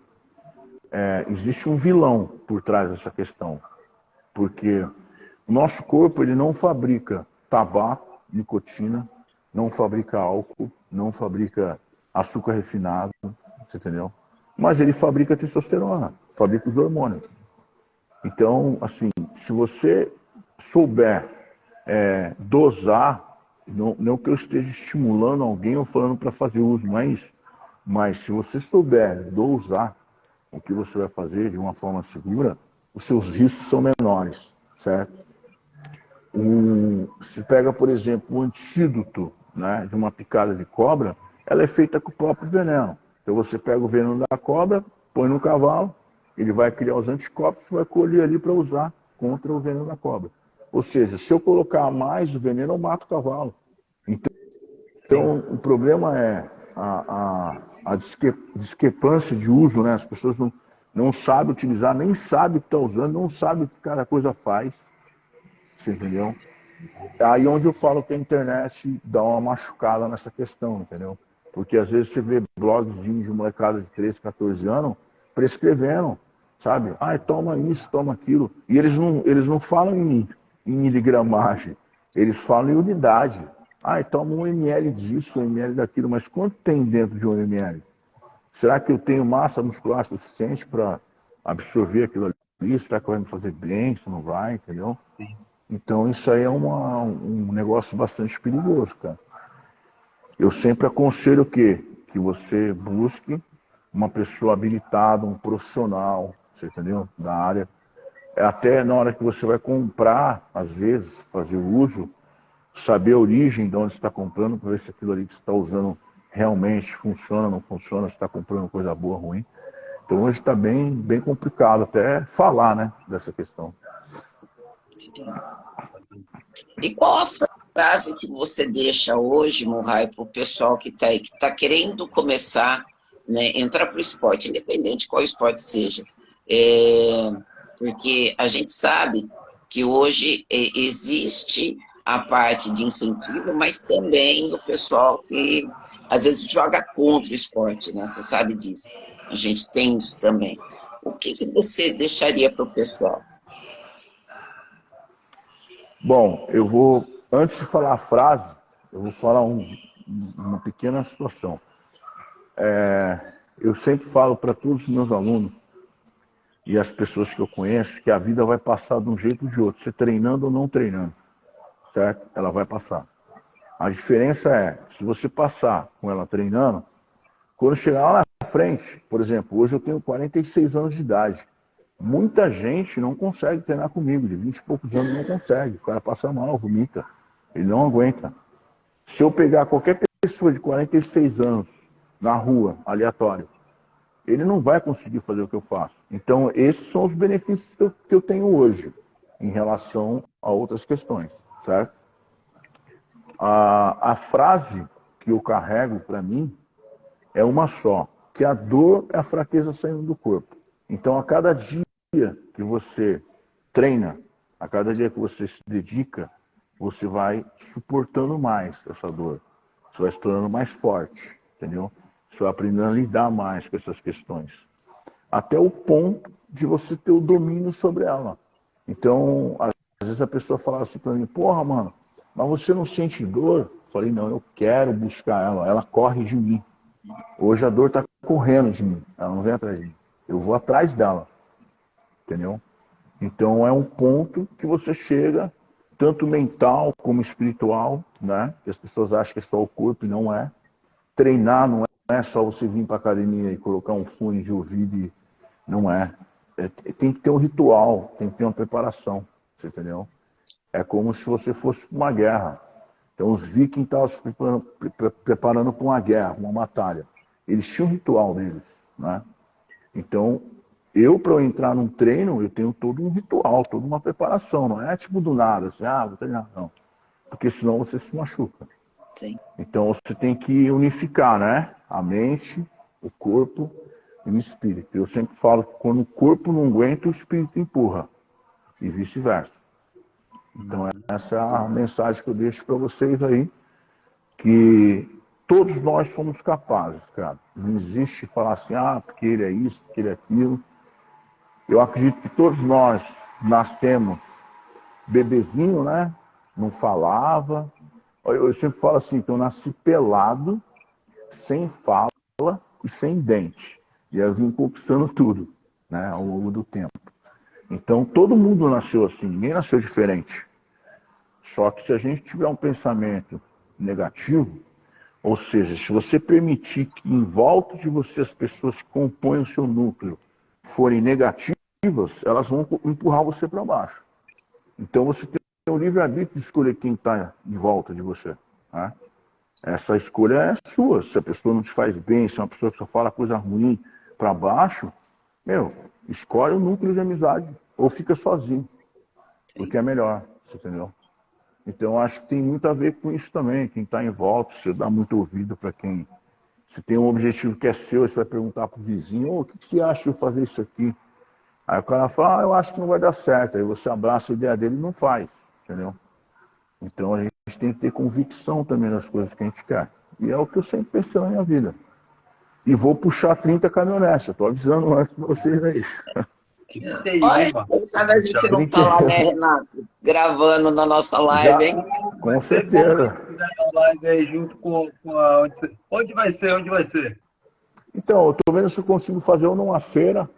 existe um vilão por trás dessa questão. Porque o nosso corpo ele não fabrica tabaco, nicotina, não fabrica álcool, não fabrica açúcar refinado, você entendeu? Mas ele fabrica testosterona, fabrica os hormônios. Então, assim, se você souber dosar, não que eu esteja estimulando alguém ou falando para fazer uso, não é isso. Mas se você souber dosar o que você vai fazer de uma forma segura, os seus riscos são menores, certo? Se pega, por exemplo, o antídoto, né, de uma picada de cobra, ela é feita com o próprio veneno. Então você pega o veneno da cobra, põe no cavalo, ele vai criar os anticorpos e vai colher ali para usar contra o veneno da cobra. Ou seja, se eu colocar mais o veneno, eu mato o cavalo. Então o problema é a discrepância de uso, né? As pessoas não sabem utilizar, nem sabem o que está usando, não sabem o que cada coisa faz. Você entendeu? Aí onde eu falo que a internet dá uma machucada nessa questão, entendeu? Porque às vezes você vê blogs de molecada de 13, 14 anos prescrevendo, sabe? Toma isso, toma aquilo. E eles não falam em miligramagem, eles falam em unidade. Toma 1 ml disso, 1 ml daquilo, mas quanto tem dentro de 1 ml? Será que eu tenho massa muscular suficiente para absorver aquilo ali? Será que vai me fazer bem? Se não vai, entendeu? Sim. Então isso aí é um negócio bastante perigoso, cara. Eu sempre aconselho que você busque uma pessoa habilitada, um profissional, você entendeu? Da área. Até na hora que você vai comprar, às vezes, fazer o uso, saber a origem de onde você está comprando, para ver se aquilo ali que você está usando realmente funciona, não funciona, se está comprando coisa boa ou ruim. Então hoje está bem complicado até falar, né, dessa questão. E qual a frase que você deixa hoje, Murray, para o pessoal que está aí, que está querendo começar, né, entrar para o esporte, independente de qual esporte seja? Porque a gente sabe que hoje existe a parte de incentivo, mas também o pessoal que às vezes joga contra o esporte, né? Você sabe disso. A gente tem isso também. O que você deixaria para o pessoal? Bom, antes de falar a frase, eu vou falar uma pequena situação. Eu sempre falo para todos os meus alunos e as pessoas que eu conheço que a vida vai passar de um jeito ou de outro, você treinando ou não treinando, certo? Ela vai passar. A diferença é, se você passar com ela treinando, quando chegar lá na frente, por exemplo, hoje eu tenho 46 anos de idade. Muita gente não consegue treinar comigo, de 20 e poucos anos não consegue. O cara passa mal, vomita. Ele não aguenta. Se eu pegar qualquer pessoa de 46 anos na rua, aleatório, ele não vai conseguir fazer o que eu faço. Então, esses são os benefícios que eu tenho hoje em relação a outras questões, certo? A frase que eu carrego para mim é uma só, que a dor é a fraqueza saindo do corpo. Então, a cada dia que você treina, a cada dia que você se dedica, você vai suportando mais essa dor. Você vai se tornando mais forte, entendeu? Você vai aprendendo a lidar mais com essas questões. Até o ponto de você ter o domínio sobre ela. Então, às vezes a pessoa fala assim pra mim, porra, mano, mas você não sente dor? Eu falei, não, eu quero buscar ela, ela corre de mim. Hoje a dor tá correndo de mim, ela não vem atrás de mim. Eu vou atrás dela, entendeu? Então é um ponto que você chega, tanto mental como espiritual, né? Que as pessoas acham que é só o corpo e não é. Treinar não é só você vir para academia e colocar um fone de ouvido e não é. Tem que ter um ritual, tem que ter uma preparação, você entendeu? É como se você fosse para uma guerra. Então os vikings estavam se preparando para uma guerra, uma batalha. Eles tinham um ritual deles, né? Então, para eu entrar num treino, eu tenho todo um ritual, toda uma preparação. Não é tipo do nada, assim, vou treinar, não. Porque senão você se machuca. Sim. Então você tem que unificar, né? A mente, o corpo e o espírito. Eu sempre falo que quando o corpo não aguenta, o espírito empurra. E vice-versa. Então essa é a mensagem que eu deixo para vocês aí, que todos nós somos capazes, cara. Não existe falar assim, porque ele é isso, porque ele é aquilo. Eu acredito que todos nós nascemos bebezinho, né? Não falava. Eu sempre falo assim, que eu nasci pelado, sem fala e sem dente. E eu vim conquistando tudo, né? Ao longo do tempo. Então todo mundo nasceu assim, ninguém nasceu diferente. Só que se a gente tiver um pensamento negativo, ou seja, se você permitir que em volta de você as pessoas que compõem o seu núcleo forem negativas, elas vão empurrar você para baixo. Então você tem o livre-arbítrio de escolher quem está em volta de você. Né? Essa escolha é sua. Se a pessoa não te faz bem, se é uma pessoa que só fala coisa ruim para baixo, escolhe o núcleo de amizade. Ou fica sozinho. Sim. Porque é melhor, você entendeu? Então acho que tem muito a ver com isso também. Quem está em volta, você dá muito ouvido para quem... Se tem um objetivo que é seu, você vai perguntar para o vizinho, o que você acha de eu fazer isso aqui? Aí o cara fala, eu acho que não vai dar certo. Aí você abraça a ideia dele e não faz, entendeu? Então a gente tem que ter convicção também nas coisas que a gente quer. E é o que eu sempre pensei na minha vida. E vou puxar 30 caminhonetes, estou avisando antes para vocês aí. Que aí, Olha, mano? quem sabe a gente não tá lá, né, Renato? Gravando na nossa live, hein? Com certeza. Live aí junto com a... Onde vai ser? Onde vai ser? Então, eu estou vendo se eu consigo fazer ou numa feira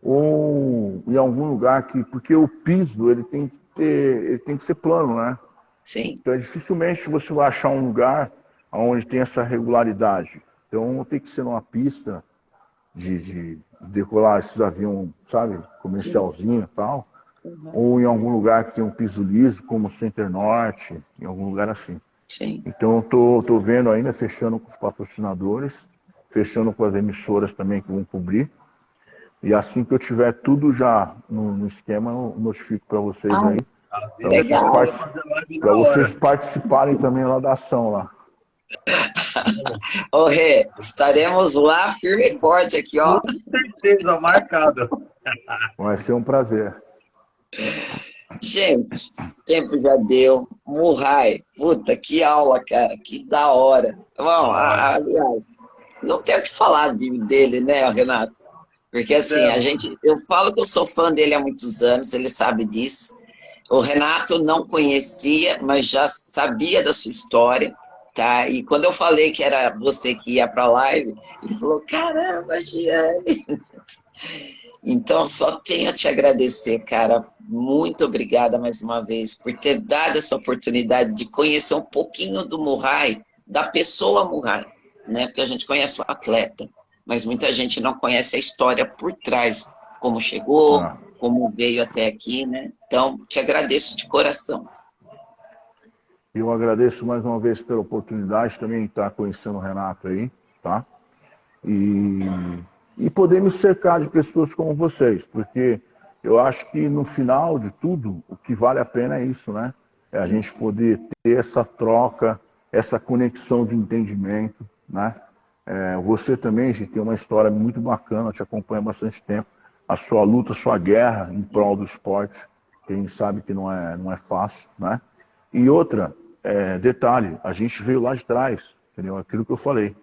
ou em algum lugar que... Porque o piso, ele tem que ser plano, né? Sim. Então, dificilmente você vai achar um lugar onde tem essa regularidade. Então, tem que ser numa pista de decolar esses aviões, sabe? Comercialzinho e tal. Uhum. Ou em algum lugar que tem um piso liso, como o Center Norte, em algum lugar assim. Sim. Então, eu tô vendo ainda, fechando com os patrocinadores, fechando com as emissoras também que vão cobrir. E assim que eu tiver tudo já no esquema, eu notifico para vocês aí. Para vocês participarem também lá da ação lá. Ô, Rê, estaremos lá firme e forte aqui, ó. Com certeza, marcado. Vai ser um prazer. Gente, tempo já deu. Murray, puta, que aula, cara, que da hora. Bom, aliás, não tenho o que falar dele, né, Renato? Porque assim, eu falo que eu sou fã dele há muitos anos, ele sabe disso. O Renato não conhecia, mas já sabia da sua história, tá? E quando eu falei que era você que ia para a live, ele falou, caramba, Giane. Então, só tenho a te agradecer, cara. Muito obrigada mais uma vez por ter dado essa oportunidade de conhecer um pouquinho do Murray, da pessoa Murray, né? Porque a gente conhece o atleta, mas muita gente não conhece a história por trás, como chegou, como veio até aqui, né? Então, te agradeço de coração. Eu agradeço mais uma vez pela oportunidade também de estar conhecendo o Renato aí, tá? E poder me cercar de pessoas como vocês, porque eu acho que no final de tudo, o que vale a pena é isso, né? É a gente poder ter essa troca, essa conexão de entendimento, né? Você também, gente, tem uma história muito bacana, te acompanha há bastante tempo. A sua luta, a sua guerra em prol do esporte, que a gente sabe que não é fácil, né? E outra, detalhe, a gente veio lá de trás, entendeu? Aquilo que eu falei.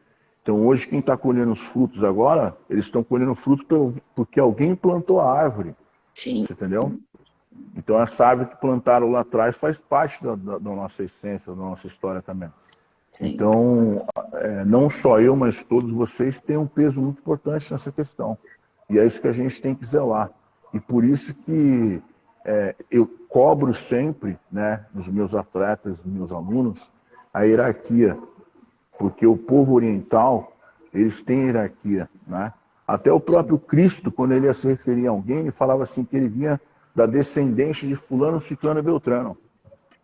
Então hoje quem está colhendo os frutos agora, eles estão colhendo frutos porque alguém plantou a árvore. Sim. Você entendeu? Então essa árvore que plantaram lá atrás faz parte da nossa essência, da nossa história também. Sim. Então, não só eu, mas todos vocês têm um peso muito importante nessa questão. E é isso que a gente tem que zelar. E por isso que eu cobro sempre, né, nos meus atletas, nos meus alunos, a hierarquia. Porque o povo oriental, eles têm hierarquia, né? Até o próprio Cristo, quando ele ia se referir a alguém, ele falava assim que ele vinha da descendência de fulano, ciclano e beltrano.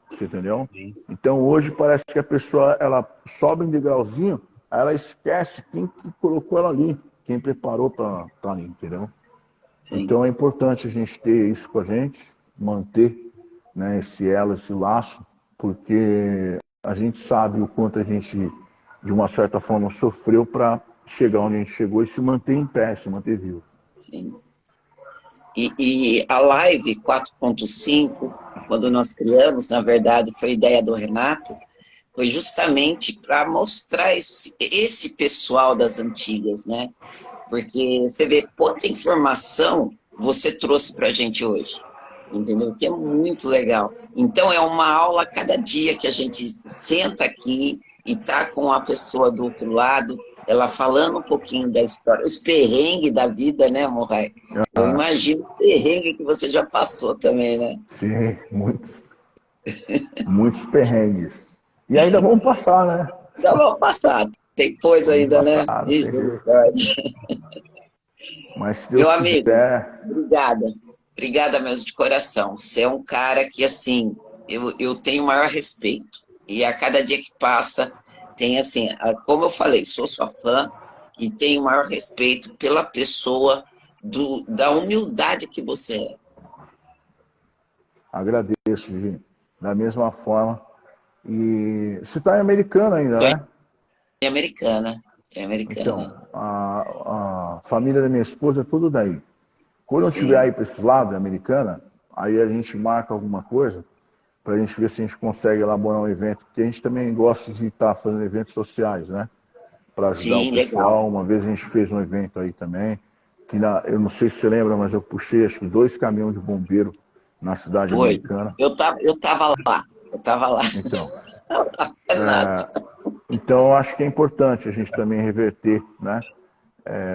Você entendeu? Então hoje parece que a pessoa, ela sobe um degrauzinho, aí ela esquece quem que colocou ela ali, quem preparou para estar ali, entendeu? Sim. Então é importante a gente ter isso com a gente, manter, né, esse elo, esse laço, porque a gente sabe o quanto a gente, de uma certa forma, sofreu para chegar onde a gente chegou e se manter em pé, se manter vivo. Sim. E a Live 4.5, quando nós criamos, na verdade, foi ideia do Renato, foi justamente para mostrar esse pessoal das antigas, né? Porque você vê quanta informação você trouxe para a gente hoje, entendeu? Que é muito legal. Então, é uma aula a cada dia que a gente senta aqui e tá com a pessoa do outro lado, ela falando um pouquinho da história, os perrengues da vida, né, Morrai? Eu imagino os perrengues que você já passou também, né? Sim, muitos. Muitos perrengues. E ainda vamos passar, né? Ainda vamos passar. Tem coisa ainda, né? Isso, verdade. Mas se Deus quiser... Obrigada. Obrigada mesmo, de coração. Você é um cara que, assim, eu tenho o maior respeito. E a cada dia que passa, tem assim, como eu falei, sou sua fã e tenho o maior respeito pela pessoa, da humildade que você é. Agradeço, Gi. Da mesma forma. E você está em Americana ainda, né? Em Americana. Então, a família da minha esposa é tudo daí. Quando eu estiver aí para esse lado, da Americana, aí a gente marca alguma coisa para a gente ver se a gente consegue elaborar um evento, porque a gente também gosta de estar fazendo eventos sociais, né? Para ajudar o pessoal. Legal. Uma vez a gente fez um evento aí também, que eu não sei se você lembra, mas eu puxei acho que 2 caminhões de bombeiro na cidade americana. Eu tava lá. Então, então acho que é importante a gente também reverter, né?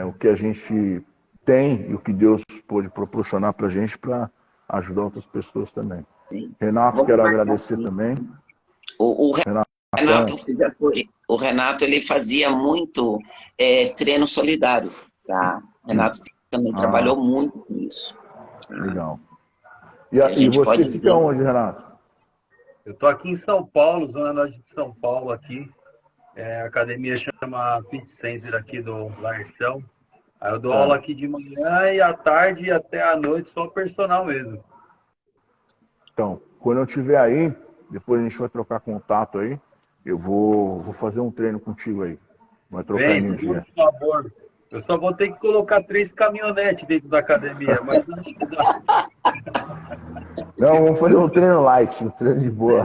O que a gente tem e o que Deus pôde proporcionar para a gente para ajudar outras pessoas também. Sim. Renato, quero agradecer também. O Renato, ele fazia muito treino solidário. Tá? O Renato também trabalhou muito com isso. Legal. E você fica onde, Renato? Eu estou aqui em São Paulo, zona norte de São Paulo, aqui. A academia chama Fit Center aqui do Larção. Aí eu dou aula aqui de manhã e à tarde e até à noite, só personal mesmo. Então, quando eu estiver aí, depois a gente vai trocar contato aí. Eu vou fazer um treino contigo aí. Vai trocar energia. Por favor. Eu só vou ter que colocar 3 caminhonetes dentro da academia, mas acho que dá. Não, vamos fazer um treino light, um treino de boa.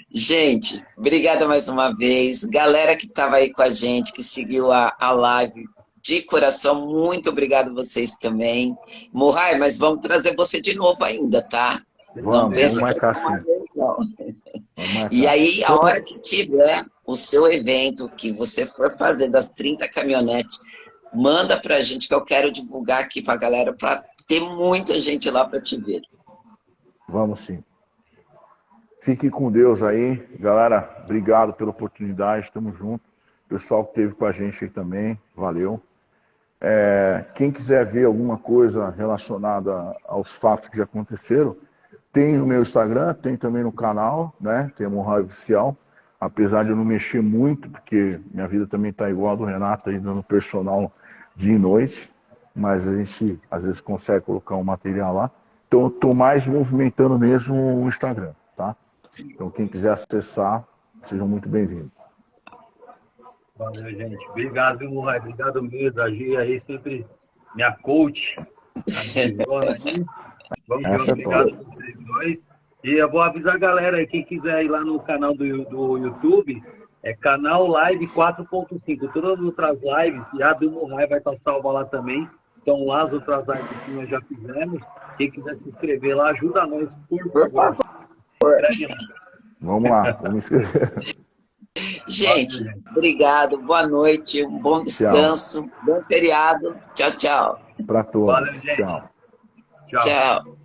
Gente, obrigada mais uma vez. Galera que estava aí com a gente, que seguiu a live, de coração, muito obrigado vocês também. Morrai, mas vamos trazer você de novo ainda, tá? Vamos marcar sim. E aí, a hora que tiver o seu evento, que você for fazer das 30 caminhonetes, manda pra gente que eu quero divulgar aqui pra galera, pra ter muita gente lá pra te ver. Vamos sim. Fique com Deus aí. Galera, obrigado pela oportunidade, estamos juntos. Pessoal que esteve com a gente aí também, valeu. Quem quiser ver alguma coisa relacionada aos fatos que já aconteceram, tem no meu Instagram, tem também no canal, né? Tem a Morrai Oficial. Apesar de eu não mexer muito, porque minha vida também está igual a do Renato, aí dando personal dia e noite, mas a gente às vezes consegue colocar um material lá. Então eu estou mais movimentando mesmo o Instagram, tá? Então quem quiser acessar, sejam muito bem-vindos. Valeu, gente. Obrigado, Morrai. Obrigado mesmo. A Gia aí sempre minha coach. Vamos Essa ver, é obrigado top. a vocês dois. E eu vou avisar a galera aí, quem quiser ir lá no canal do YouTube, é canal Live 4.5. Todas as outras lives, e a do Murray vai estar salva lá também. Então lá as outras lives que nós já fizemos. Quem quiser se inscrever lá, ajuda nós, por Por favor. favor. Escreve lá. Vamos lá, vamos escrever. Gente, Valeu, gente. obrigado, boa noite, um bom Tchau. descanso, bom feriado. Tchau, tchau. Para todos. Valeu, gente. Tchau. Tchau. Tchau.